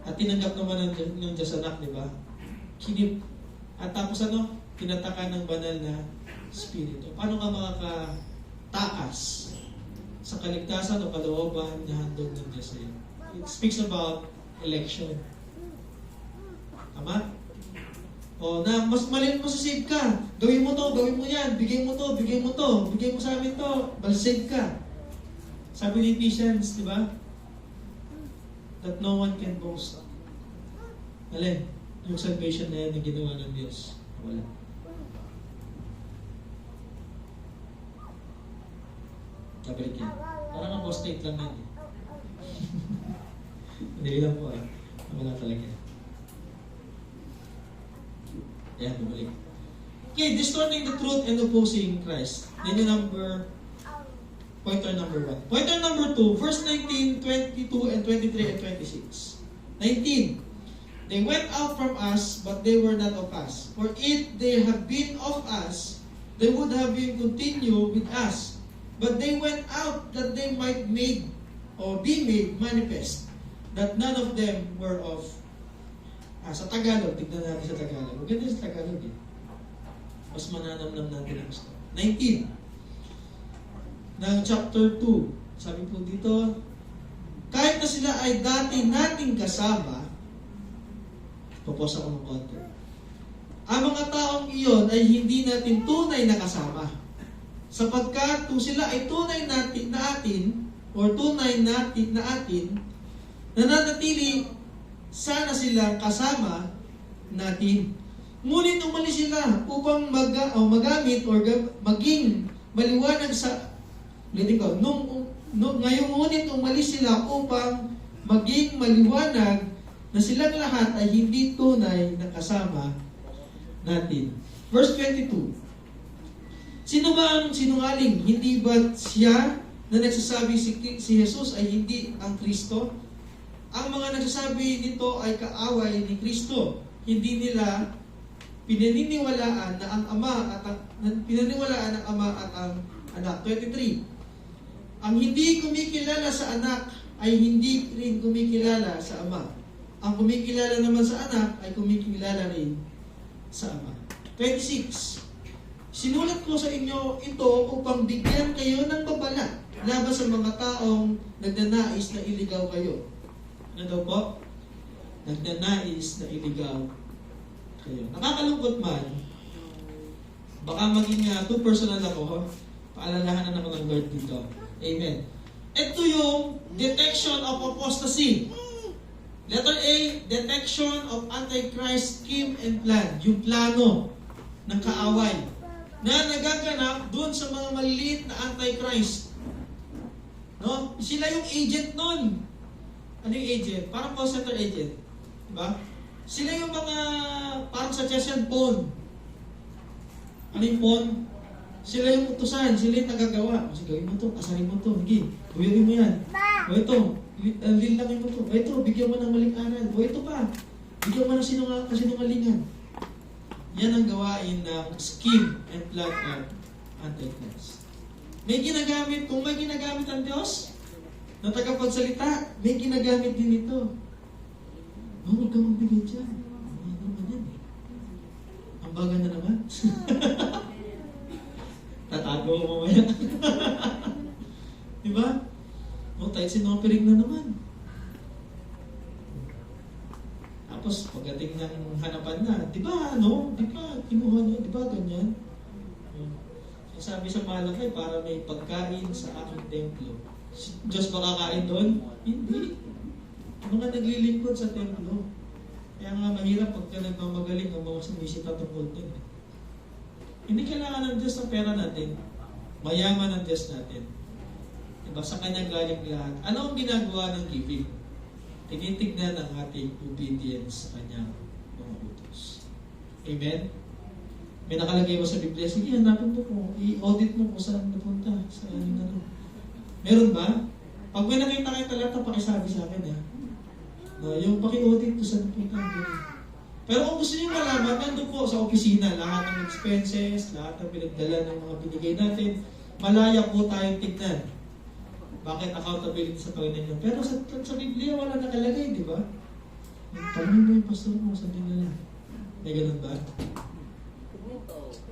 At tinanggap naman ng Diyos anak, di ba? Kinip. At tapos tinataka ng banal na Espiritu. Paano ka makakataas sa kaligtasan o kalooban na handog ng Diyos sa'yo? It speaks about election. Tama? O na mas masasave ka. Gawin mo to, gawin mo yan. Bigay mo to, bigay mo to. Bigay mo sa amin to. Balsave ka. Sabi ni Ephesians, di ba? That no one can boast. Alin? Yung salvation na yan na ginawa ng Diyos. Wala. Nabalik yan. Parang ang state lang yan. Hindi lang po wala talaga. Yan, nabalik. Okay, distorting the truth and opposing Christ. Then yung pointer number 1. Pointer number 2, verse 19, 22, and 23, and 26. 19. They went out from us, but they were not of us. For if they had been of us, they would have been continued with us. But they went out that they might be made manifest, that none of them were of. Sa Tagalog, tignan natin sa Tagalog. Maganda sa Tagalog eh. Mas mananamnam natin ang gusto. 19. Ng chapter 2. Sabi po dito, kahit na sila ay dati nating kasama, papos ako ng konti. Ang mga taong iyon ay hindi natin tunay na kasama. Sapagkat kung sila ay tunay na atin, nananatili sana sila kasama natin. Ngunit umalis sila upang magamit or maging maliwanag sa ngayong ngunit umalis sila upang maging maliwanag na silang lahat ay hindi tunay na kasama natin. Verse 22. Sino ba ang sinungaling? Hindi ba siya na nagsasabi si Jesus ay hindi ang Kristo? Ang mga nagsasabi nito ay kaaway ni Kristo. Hindi nila pinaniniwalaan ng Ama at ang Anak. 23. Ang hindi kumikilala sa Anak ay hindi rin kumikilala sa Ama. Ang kumikilala naman sa Anak ay kumikilala rin sa Ama. 26. Sinulat ko sa inyo ito upang bigyan kayo ng babala laban sa mga taong nagnanais na iligaw kayo. Ano daw po? Nagnanais na iligaw kayo. Nakakalungkot man, baka maging too personal ako, paalalahanan ako ng Lord dito. Amen. Ito yung detection of apostasy. Letter A, detection of Antichrist scheme and plan. Yung plano ng kaaway na nagaganap doon sa mga maliliit na Antichrist. No? Sila yung agent nun. Ano yung agent? Parang call center agent. Diba? Sila yung mga parang suggestion phone. Ano yung phone? Sila yung utusan, sila yung nagagawa. Kasi gawin mo to, asarin mo to, sige, buwirin mo yan. O ito, lilangin mo to. O ito, bigyan mo ng maling aral. O ito pa, bigyan mo ng kasinungalingan. Yan ang gawain ng scheme and plan of Antichrist. May ginagamit, kung may ginagamit ang Diyos, na tagapagsalita, may ginagamit din ito. Huwag ka magbigay dyan. Ano naman yan eh. Ang baga na naman. Tatago mo mamaya. Diba? O, tayo sinopirig na naman. Tapos, pagdating ng hanapan na, diba, kinuha nyo, diba, ganyan? Sabi sa Malakay, para may pagkain sa aking templo. Diyos ba kakain doon? Hindi. Mga naglilingkod sa templo. Kaya nga mahirap pagka nagmamagaling ang mga sumisita tungkol doon. Hindi kailangan ng Diyos ng pera natin. Mayaman ang Diyos natin. Diba? Sa Kanya galing lahat. Ano ang ginagawa ng giving? Tinitignan ang ating obedience sa Kanyang mga utos. Amen? May nakalagay mo sa Biblia, sige, hanapin mo kung i-audit mo kung saan napunta. Sa ano. Meron ba? Pag may nakita kayo talata, pakisabi sa akin, yung paki-audit kung saan napunta. Pero kung gusto niyo malaman, nandun po sa opisina, lahat ng expenses, lahat ng pinagdala ng mga binigay natin, malaya po tayong tignan. Bakit accountability sa Panginoon yun? Pero sa Biblia, wala nakalagay, di ba? Tanungin mo yung pastor mo, saan din na. May ganun ba?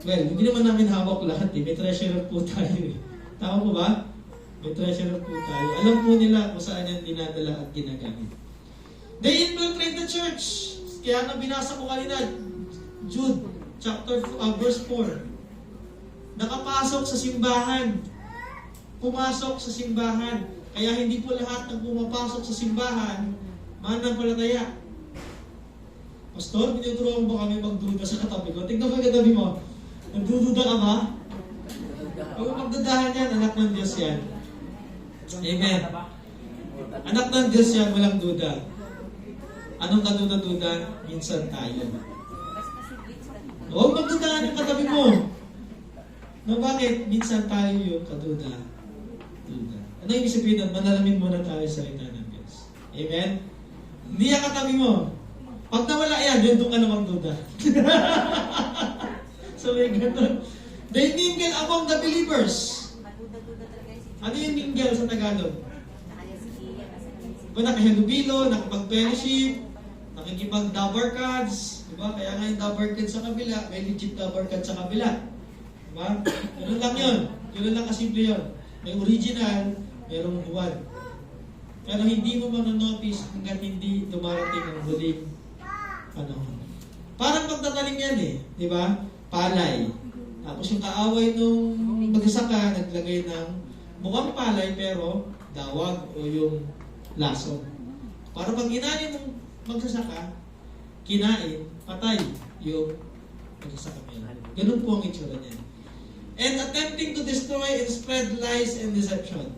Well, hindi naman namin hawak lahat eh. May treasurer po tayo eh. Tama po ba? May treasurer po tayo. Alam po nila kung saan yan dinadala at ginagamit. They infiltrate the church. Kaya na binasa ko kanina, Jude, verse 4. Nakapasok sa simbahan. Pumasok sa simbahan. Kaya hindi po lahat ng pumapasok sa simbahan, mananampalataya. Pastor, pinuturuan mo ba kami magduda sa katabi ko? Tingnan mo yung katabi mo. Nagdududa ka ba? Huwag magdudahan yan, anak ng Diyos yan. Amen. Anak ng Diyos yan, walang duda. Anong kaduda-duda? Minsan tayo. Huwag magdudaan yung katabi mo. No, bakit? Minsan tayo yung kaduda. Ano yung sabihin nun? Manalamin muna tayo sa salita ng Diyos. Amen? Hindi ang katabi mo. Pag nawala yan, doon ka namang duda. So may ganun. They mingle among the believers. Ano yung mingle sa Tagalog? Kung nakahalubilo, nakapag-fellowship, nakikipag-dabber cards, diba? Kaya nga yung dabber cards sa kabila, may legit dabber cards sa kabila. Diba? Ganun lang yun. Ganun lang kasimple yun. May original, mayroong huwad. Pero hindi mo manonotice hanggang hindi dumarating ang huling panahon. Parang pagtatalim yan eh. Diba? Palay. Tapos yung kaaway nung magsasaka, naglagay ng mukhang palay pero dawag o yung lason. Para pag kinain ng magsasaka, kinain, patay yung magsasaka niya. Ganun po ang itsura niya. And attempting to destroy and spread lies and deception.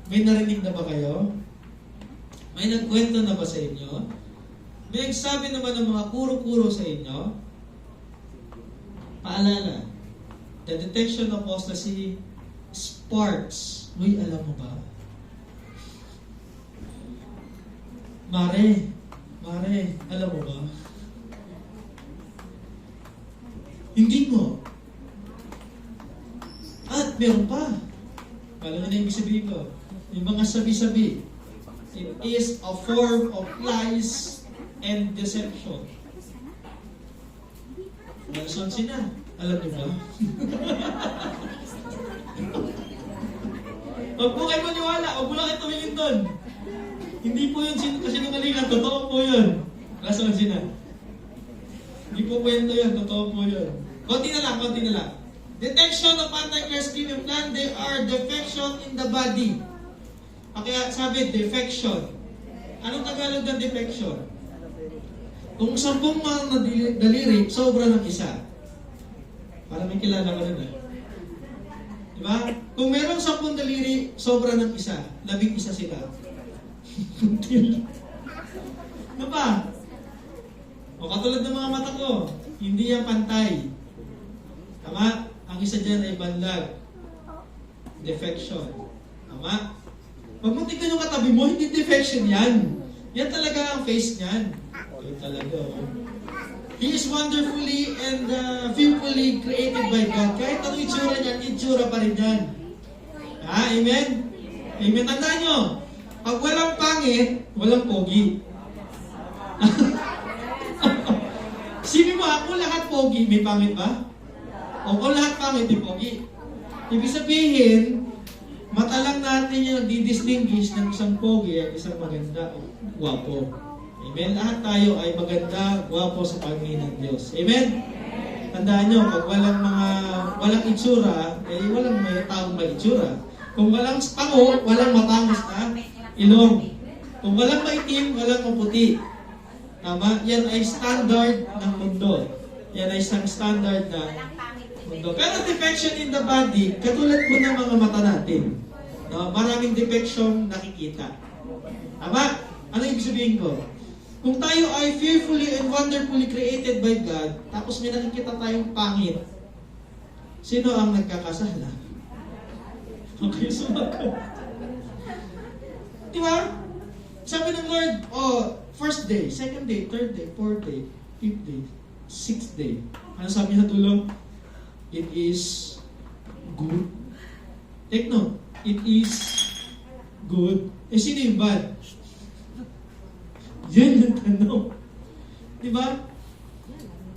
May narinig na ba kayo? May nagkwento na ba sa inyo? May nagsabi naman ng mga kuro-kuro sa inyo? Paalala, the detection of apostasy sparks. Uy, alam mo ba? Mare, alam mo ba? Hindi mo. At meron pa. Alam mo na yung sabihin ko. Yung mga sabi-sabi. It is a form of lies and deception. Nelson Sina, alam niyo ba? Huwag po kayo maniwala, huwag mo lang kayo tumingin doon. Hindi po yun kasinungalingan, totoo po yun. Nelson Sina. Hindi po kwento yun, totoo po yun. Konti na lang. Detection of Antichrist scheme and plan, they are defection in the body. Kaya sabi, defection. Anong Tagalog ng defection? Kung 10 mga daliri, sobra ng isa. Para may kilala ka rin eh. Diba? Kung merong 10 daliri, sobra ng isa. 11 sila. Ano ba? O katulad ng mga mata ko, hindi yan pantay. Tama? Ang isa dyan ay banlag. Defection. Tama? Pag mo tignan yung katabi mo, hindi defection yan. Yan talaga ang face niyan. Yan talaga. He is wonderfully and fearfully created by God. Kahit anong itsura niyan, itsura pa rin yan. Amen? Amen. Tandaan nyo, pag walang pangit, walang pogi. Sino mo, kung lahat pogi, may pangit ba? O kung lahat pangit, may pogi. Ibig sabihin, mata lang natin yung nagdi-distinguish ng isang pogi at isang maganda o gwapo. Amen? Lahat tayo ay maganda, gwapo sa pangingin ng Diyos. Amen? Tandaan nyo, pag walang itsura, eh walang may taong may itsura. Kung walang pango, walang matangos na ilong. Kung walang maitim, walang maputi. Tama? Yan ay standard ng mundo. Yan ay isang standard na mundo. Pero defection in the body, katulad po ng mga mata natin. No? Maraming defection nakikita. Tama? Ano ibig sabihin ko? Kung tayo ay fearfully and wonderfully created by God, tapos may nakikita tayong pangit, sino ang nagkakasala? Okay, sumagot. Diba? Sabi ng Lord, first day, second day, third day, fourth day, fifth day, sixth day. Ano sabi niya tulong? It is good. Take note. It is good. Eh, sino yung bad? Yan yung tanong. Diba?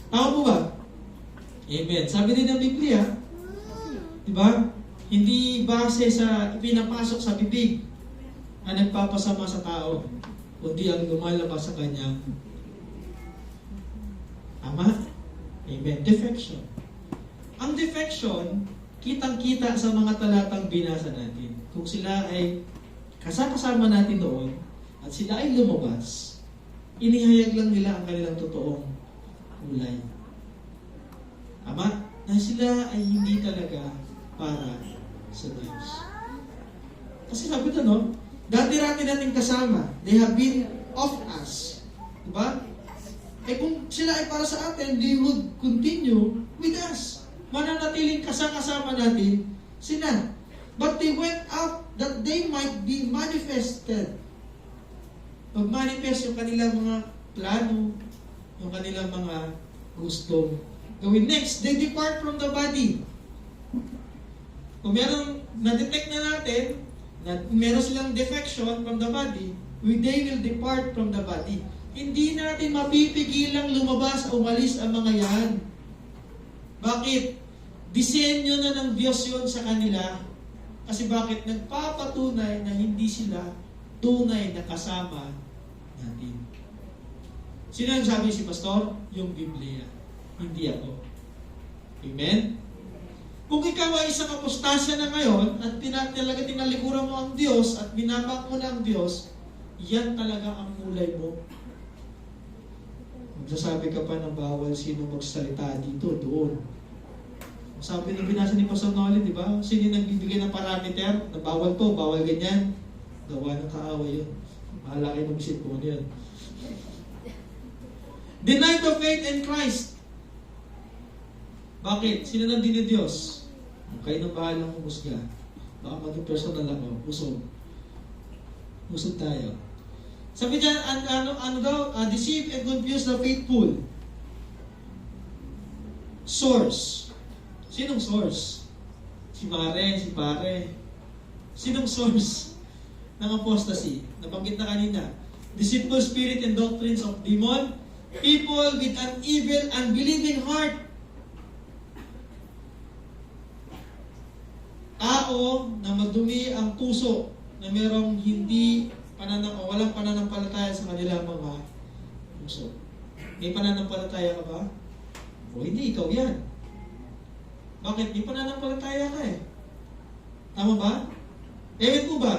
Tama po ba? Amen. Sabi din ng Biblia, diba? Hindi base sa pinapasok sa bibig ang nagpapasama sa tao, kundi ang lumalabas sa kanya. Tama? Amen. Defection. Ang defection, kitang-kita sa mga talatang binasa natin. Kung sila ay kasama natin doon, at sila ay lumabas, inihayag lang nila ang kanilang totoong kulay. Tama? Na sila ay hindi talaga para sa Diyos. Kasi sabi doon, no? Dati-rati natin kasama. They have been of us. Diba? Eh kung sila ay para sa atin, they would continue with us. Mananatiling kasama natin sila. But they went out that they might be manifested. Mag-manifest yung kanilang mga plano, yung kanilang mga gusto gawin. Next, they depart from the body. Kung meron, na-detect na natin, na meron silang defection from the body, they will depart from the body. Hindi natin mapipigilang lumabas o umalis ang mga yan. Bakit? Disenyo na ng Diyos yun sa kanila. Kasi bakit? Nagpapatunay na hindi sila tunay na kasama natin. Sino ang sabi si Pastor? Yung Biblia. Hindi ako. Amen? Kung ikaw ay isang apostasya na ngayon at talaga tinalikuran mo ang Diyos at binamak mo na ang Diyos, yan talaga ang mulay mo. Magsasabi ka pa ng bawal sino magsalita dito, doon. Sabi na binasa ni Pastor Nolly, di ba? Sino nagbibigay ng parameter na bawal to, bawal ganyan? Gawa ng kaaway yun. Bahala kayo mag-isip kung ano yan. Deny the faith in Christ. Bakit? Sino nang dini Diyos? Kayo nang bahalang humusga. Baka maging personal ako. Usog. Usog tayo. Sabi dyan, deceive and confuse the faithful. Source. Sinong source? Si Mare, si Pare. Sinong source ng apostasy? Nabanggit na kanina. Deceitful spirit and doctrines of demon. People with an evil, unbelieving heart. Tao na madumi ang puso, na merong walang pananampalataya sa kanilang mga puso. May pananampalataya ka ba? O hindi, ikaw yan. Bakit? May pananampalataya ka eh. Tama ba? Ewan ko ba?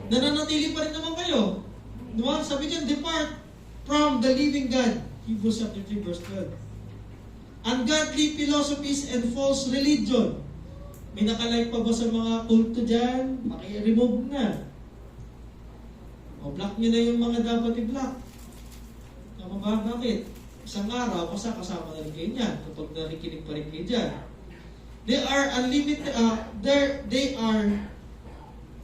Nananatili pa rin naman kayo. Diba? Sabi dyan, depart from the living God. Hebrews chapter 3 verse 12. Ungodly philosophies and false religion. May nakalike pa ba sa mga kulto dyan? Maki-remove na. O block nyo na yung mga dapat i-block. Tama ba? Bakit? Isang araw, kasama na rin kayo dyan. Kapag narikinig pa rin kayo dyan. They are unlimited, they are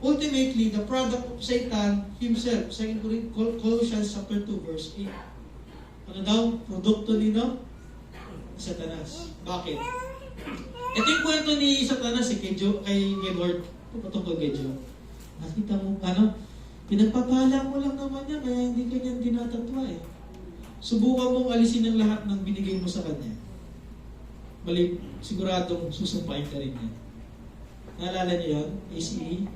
ultimately the product of Satan himself. 2 Colossians chapter 2 verse 8. Ano daw? Produkto nino? Satanas. Bakit? Ito yung kwento ni Satanas kay Lord. Patungkol kay Job. Nakita mo, pinagpapala mo lang naman niya, kaya hindi kanya dinatatwa eh. Subukan mong alisin ang lahat ng binigay mo sa kanya. Balik, siguradong susumpain ka rin yan. Naalala niyo yun? ACE?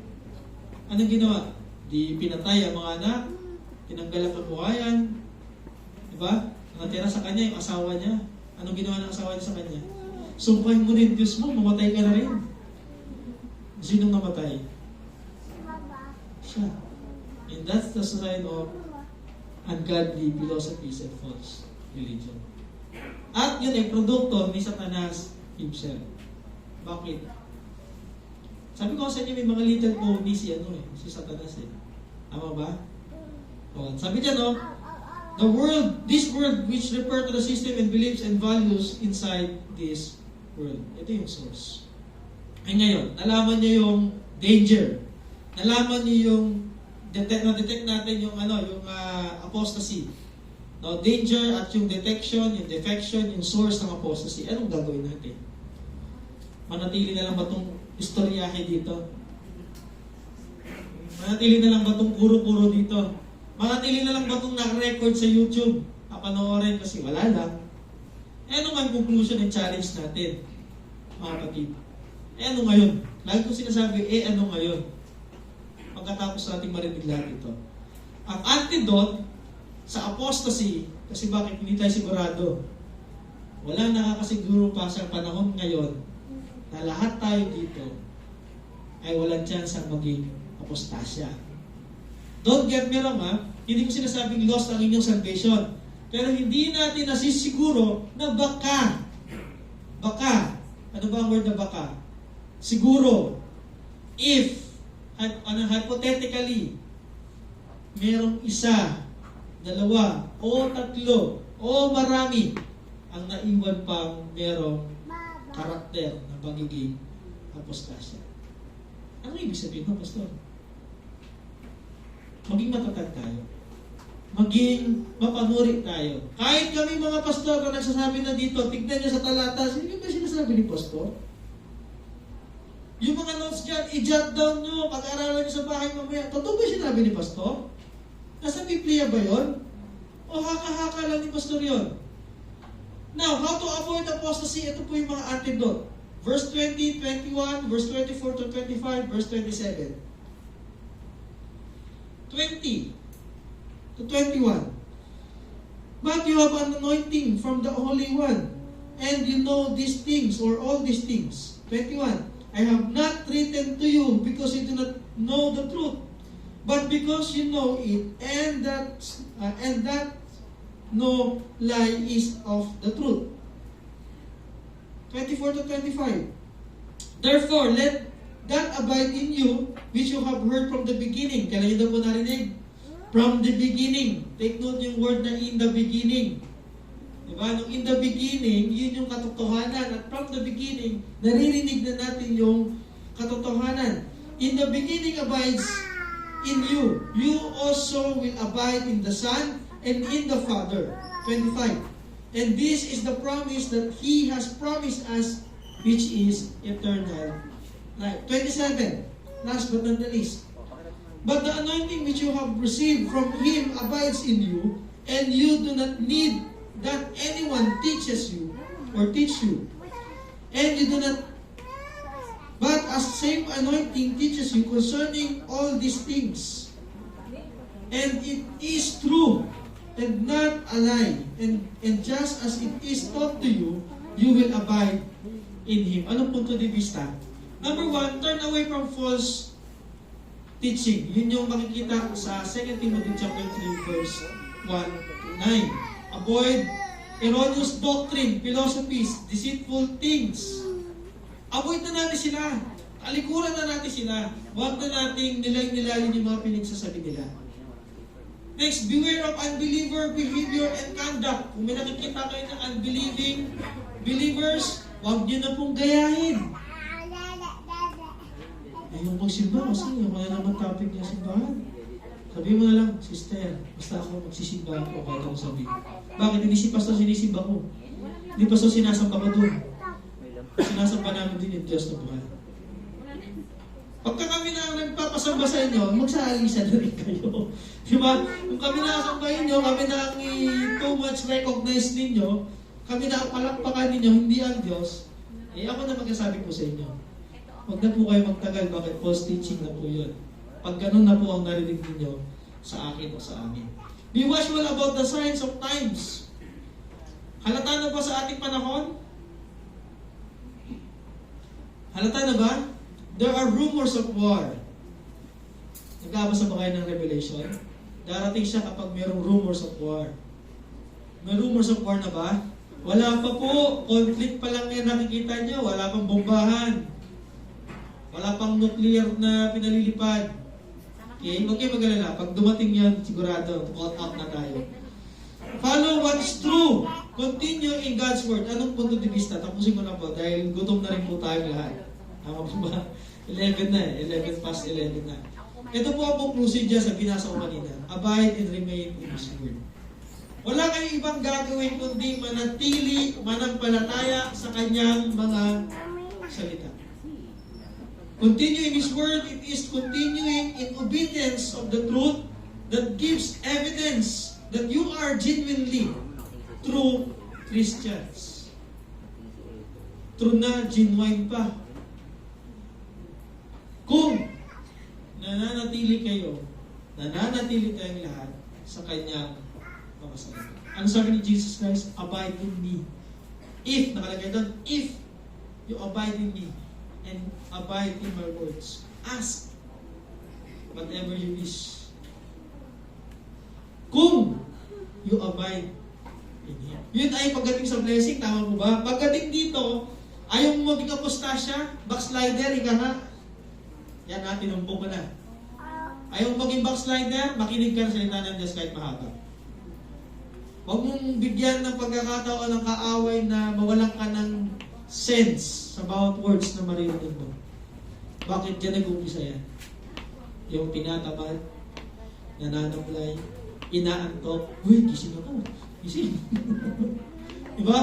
Anong ginawa? Di pinatay ang mga anak, tinanggal ang kabuhayan, diba? Natira sa kanya yung asawa niya. Anong ginawa ng asawa niya sa kanya? Sumpahin mo rin Diyos mo, mamatay ka na rin. Sinong namatay? Siya. And that's the sign of ungodly philosophies and false religion. At yun ay produkto ni Satanas himself. Bakit? Sabi ko sa inyo, may mga little pony si Satanas eh. Tama ba? Sabi dyan, this world which refer to the system and beliefs and values inside this world. Ito yung source. Ay ngayon, nalaman niyo yung danger. Nalaman niyo yung na-detect natin yung apostasy. No, danger at yung detection, yung defection, yung source ng apostasy. Anong gagawin natin? Manatili na lang ba itong istoryahe dito? Manatili na lang ba itong puro-puro dito? Manatili na lang ba itong nag-record sa YouTube? Papanoorin kasi wala lang. Ano nga yung conclusion and challenge natin, mga kapatid? Ano ngayon? Lagi ko sinasabi, ano ngayon? Pagkatapos natin marinig lahat ito. Ang antidote sa apostasy, kasi bakit hindi tayo sigurado? Wala nakakasiguro pa sa panahon ngayon na lahat tayo dito ay walang chance ang maging apostasya. Don't get me wrong hindi ko sinasabing lost ang inyong salvation. Pero hindi natin nasisiguro na baka, ano ba ang word na baka? Siguro, if hypothetically, merong isa, dalawa, o tatlo, o marami ang naiwan pang merong karakter na pagiging apostasya. Ano ibig sabihin mo, Pastor? Maging matatag tayo. Maging mapanuri tayo. Kahit kami mga pastor na nagsasabi na dito, tignan nyo sa talata, sino ba sinasabi ni Pastor? Yung mga notes dyan, i-jot down nyo, pag-aralan nyo sa bahay mamaya. Totoo ba sinabi ni Pastor? Nasa Biblia ba yon? O haka-haka lang ni Pastor yon? Now, how to avoid apostasy? Ito po yung mga antidote. Verse 20, 21, verse 24 to 25, verse 27. 20 to 21. But you have an anointing from the Holy One, and you know these things, or all these things. 21. I have not written to you because you do not know the truth, but because you know it, and that no lie is of the truth. 24 to 25. Therefore, let that abide in you, which you have heard from the beginning. Kailan nyo daw po narinig? From the beginning. Take note yung word na in the beginning. Diba? Nung in the beginning, yun yung katotohanan. At from the beginning, naririnig na natin yung katotohanan. In the beginning abides in you. You also will abide in the Son and in the Father. 25. And this is the promise that He has promised us, which is eternal life. 27. Last but not the least. But the anointing which you have received from Him abides in you, and you do not need that anyone teaches you or teach you. And you do not, but as same anointing teaches you concerning all these things. And it is true and not a lie. And just as it is taught to you, you will abide in Him. Anong punto de vista? Number 1, turn away from false teaching. Yun yung makikita sa 2 Timothy chapter 3 verse 1 to 9. Avoid erroneous doctrine, philosophies, deceitful things. Avoid na natin sila. Alikuran na natin sila. Huwag na nating nilayin yung mga pinagsasabi nila. Next, beware of unbeliever behavior and conduct. Kung may nakikita kayo ng unbelieving believers, huwag nyo na pong gayahin. Yung magsimba, kasi yung mga naman topic niya simbahan. Sabihin mo na lang, sister, basta ako magsisimba ako kahit ako sabihin. Bakit? Hindi si pastor sinisimba ko. Hindi pastor sinasamba ko doon. Sinasamba namin din yung Diyos na buhay. Pagka kami na nagpapasamba sa inyo, magsaalisa na rin kayo. Diba? Kung kami nakasambahin nyo, kami na ang too much recognize ninyo, kami na ang palakpakan ninyo, hindi ang Diyos, ako na magsasabi po sa inyo. Huwag na po kayo magtagal, bakit false teaching na po yun. Pag ganun na po ang narinig ninyo sa akin o sa amin. Be watchful about the signs of times. Halata na ba sa ating panahon? Halata na ba? There are rumors of war. Nagkabasa ba kayo ng Revelation? Darating siya kapag mayroong rumors of war. May rumors of war na ba? Wala pa po. Conflict pa lang yan nakikita nyo. Wala pang bombahan. Wala pang nuclear na pinalilipad. Okay? Huwag kayo mag-alala. Pag dumating yan, sigurado, caught up na tayo. Follow what's true. Continue in God's Word. Anong punto de vista? Tapusin ko na po dahil gutom na rin po tayo lahat. Tama po ba? 11 na eh. 11 past 11 na. Ito po ang conclusion dyan sa binasa ko kanina. Abide and remain in His Word. Wala kayong ibang gagawin kundi manatili, manampalataya sa Kanyang mga salita. Continue in His Word. It is continuing in obedience of the truth that gives evidence that you are genuinely true Christians. True na, genuine pa. Kung nananatili tayong lahat sa Kanyang mga salita. Ano sabi ni Jesus Christ? Abide in me. If, nakalagay doon, if you abide in me and abide in my words, ask whatever you wish. Kung you abide in Him. Yun ay pagdating sa blessing, tama mo ba? Pagdating dito, ayaw mo maging apostasya, backslider, ika nga. Yan na, tinumbok ko na. Ayaw maging backslider, makinig ka sa salita ng Diyos kahit mahaba. Huwag mong bigyan ng pagkakataon ng kaaway na mawalan ka ng sense sa bawat words na maririnig mo. Bakit dyan nag-umpisa yan? Yung tinatamad, nananamlay, inaantok, uy, gising ako. Gising. Diba?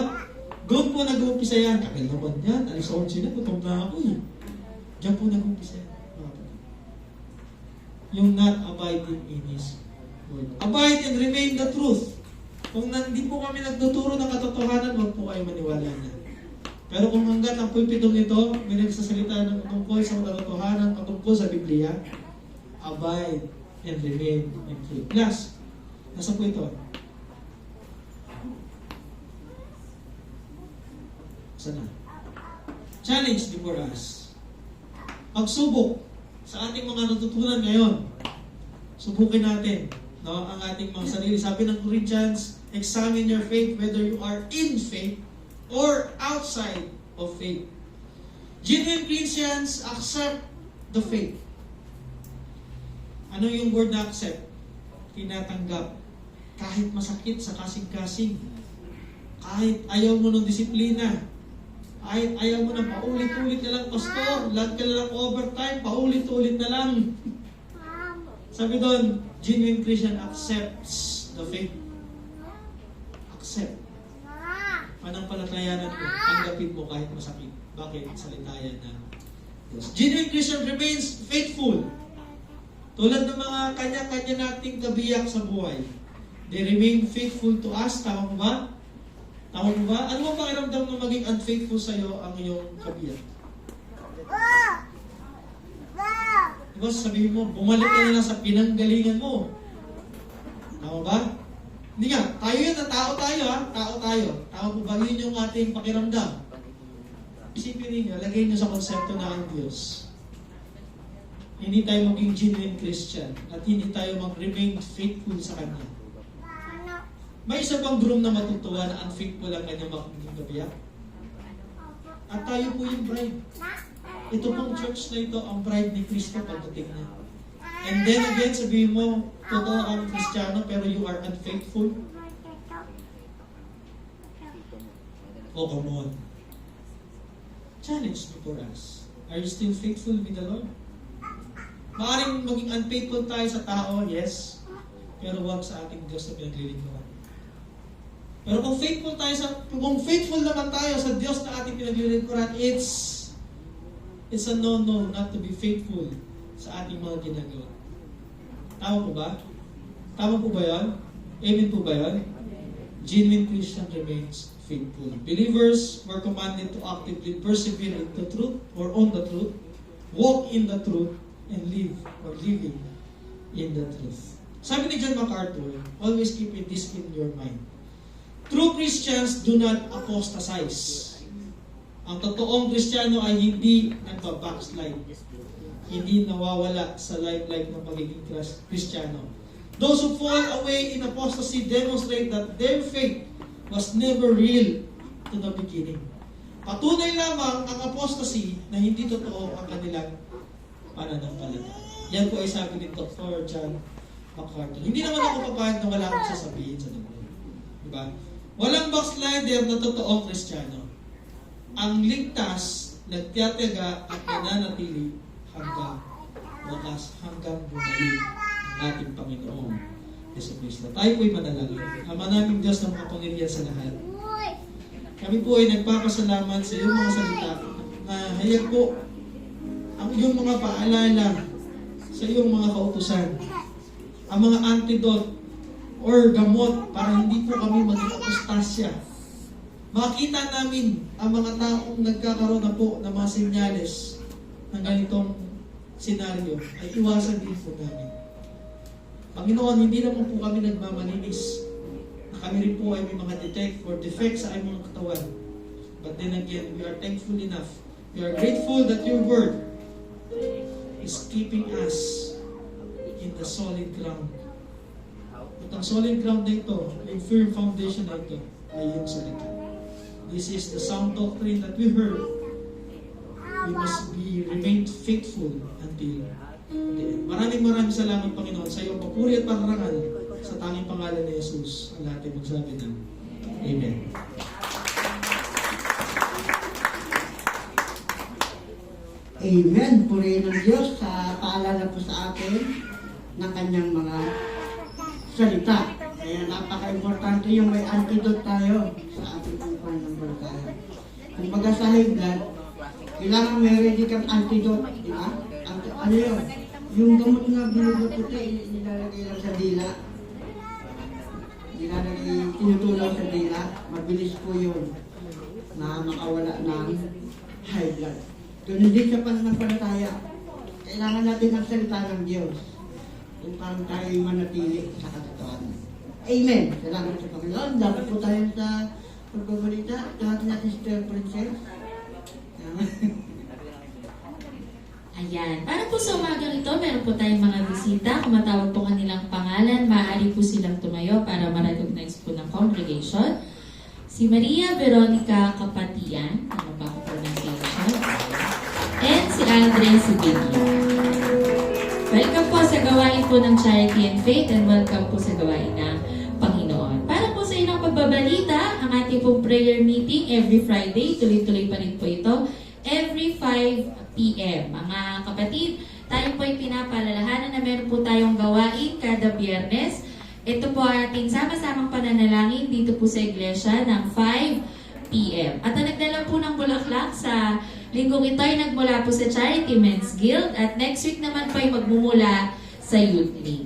Doon po nag-umpisa yan. Kagal naman yan. Alis 11 na, gutom na ako eh. Diyan po nag-umpisa yan. Yung not abiding in His word. Abide and remain the truth. Kung hindi po kami nagtuturo ng katotohanan, huwag po kayo maniwala na. Pero kung hanggat ang pulpitong ito, may nagsasalita ng tungkol sa katotohanan, patungkol sa Biblia, abide and remain in truth. Plus, nasa po ito? Sana? Challenge before us. Pagsubok sa ating mga natutunan ngayon. Subukin natin, no, ang ating mga sarili. Sabi ng Corinthians, examine your faith whether you are in faith or outside of faith. Genuine Christians accept the faith. Ano yung word na accept? Tinatanggap. Kahit masakit sa kasing-kasing. Kahit ayaw mo ng disiplina. Kahit ayaw mo na paulit-ulit na lang, pastor, lahat ka na lang overtime, paulit-ulit na lang. Sabi doon, genuine Christian accepts the faith. Accept. Panampalatayanan mo, tanggapin mo kahit masakit. Bakit? Salitayan na Diyos. Genuine Christian remains faithful. Tulad ng mga kanya-kanya nating kabiyak sa buhay. They remain faithful to us. Tama mo ba? Tama mo ba? Ano ang pakiramdam na maging unfaithful sa'yo ang iyong kabiyak? Diba sabihin mo, bumalik ka na lang sa pinanggalingan mo. Tama ba? Hindi nga, tayo yun, tao tayo ha, tao tayo. Tama po ba? Yun yung ating pakiramdam. Isipin ninyo, lagay nyo sa konsepto na ang Diyos. Hindi tayo maging genuine Christian at hindi tayo mag-remain faithful sa Kanya. May isa bang groom na matutuwa na unfaithful ang kanyang magiging kabiyak? At tayo po yung bride. Ito pong church na ito, ang bride ni Kristo pagdating niya. And then again, sabihin mo, totoo ang Kristiyano pero you are unfaithful. Oh, come on. Challenge before us. Are you still faithful with the Lord? Maaaring maging unfaithful tayo sa tao, yes. Pero wag sa ating Diyos na pinaglilingkuran. Pero kung faithful naman tayo sa Diyos na ating pinaglilingkuran, it's a no-no not to be faithful sa ating mga ginagawa. Tama po ba? Tama po ba yan? Amen po ba yan? Genuine Christian remains faithful. Believers were commanded to actively persevere in the truth or on the truth, walk in the truth, and live or living in the truth. Sabi ni John MacArthur, always keep this in your mind. True Christians do not apostatize. Ang totoong Kristiyano ay hindi nagpa-backslide. Hindi nawawala sa life ng pagiging Kristiyano. Those who fall away in apostasy demonstrate that their faith was never real to the beginning. Patunay lamang ang apostasy na hindi totoo ang kanilang pananampalataya. Yan po ay sabi ni Dr. John MacArthur. Hindi naman ako papayag na wala akong sasabihin sa dugo. Diba? Walang backslider na totoong Kristiyano. Ang ligtas, nagtiyataga at nananatili hanggang wakas, hanggang bumalik ang ating Panginoong Yesu Cristo. Tayo po'y manalangin. Ama naming Diyos na makapangyarihan sa lahat. Kami po ay nagpapasalamat sa iyong mga salita na hayag po ang iyong mga paalala sa iyong mga kautusan. Ang mga antidote or gamot para hindi po kami maging apostasya. Makita namin ang mga taong nagkakaroon na po ng mga senyales ng ganitong senaryo ay iwasan din po namin. Panginoon, hindi naman po kami nagmamalinis na kami rin po ay may mga defects sa aming mga katawan. But then again, we are thankful enough. We are grateful that your word is keeping us in the solid ground. At ang solid ground na ito, yung firm foundation na ito, ay yung salita. This is the sound doctrine that we heard. We must be remained faithful until the end. Maraming salamat, Panginoon, sa iyong papuri at parangal sa tanging pangalan ni Jesus. Ang lahat ay magsabi ng Amen. Amen. Purihin ng Diyos sa paalala po sa atin ng kanyang mga salita. Kaya napaka-importante yung may antidote tayo sa ating pananampalataya. Kung baga sa high blood, kailangan may ready kang antidote, di ba? Ano yun? Yung gamot na bilog puti, nilalagay lang sa dila. Nilalagay, tinutulaw sa dila. Mabilis po yun na makawala ng high blood. Ganun din sa pananampalataya. Kailangan natin ang salita ng Diyos upang tayo manatili sa katotohanan. Amen. Salamat sa Panginoon. Dapat po tayo sa pagbabalita. Dapat natin si Tel Princess. Ayan. Para po sa umagang ito, meron po tayong mga bisita. Kung matawag po kanilang pangalan, maaari po silang tumayo para ma-recognize po ng congregation. Si Maria Veronica Kapatian. Ano ba ang pronunciation? And si Andres Sibilio. Welcome po sa gawain po ng Charity and Faith and welcome po sa gawain ng Panginoon. Para po sa ilang pagbabalita, ang ating pong prayer meeting every Friday, tuloy-tuloy pa rin po ito, every 5 p.m. Mga kapatid, tayo po ay pinapaalalahanan na meron po tayong gawain kada Biyernes. Ito po ating sama-samang pananalangin dito po sa iglesia ng 5 p.m. At ang nagdala po ng bulaklak sa linggong ito ay nagmula po sa Charity Men's Guild at next week naman po ay magmumula sa Youth League.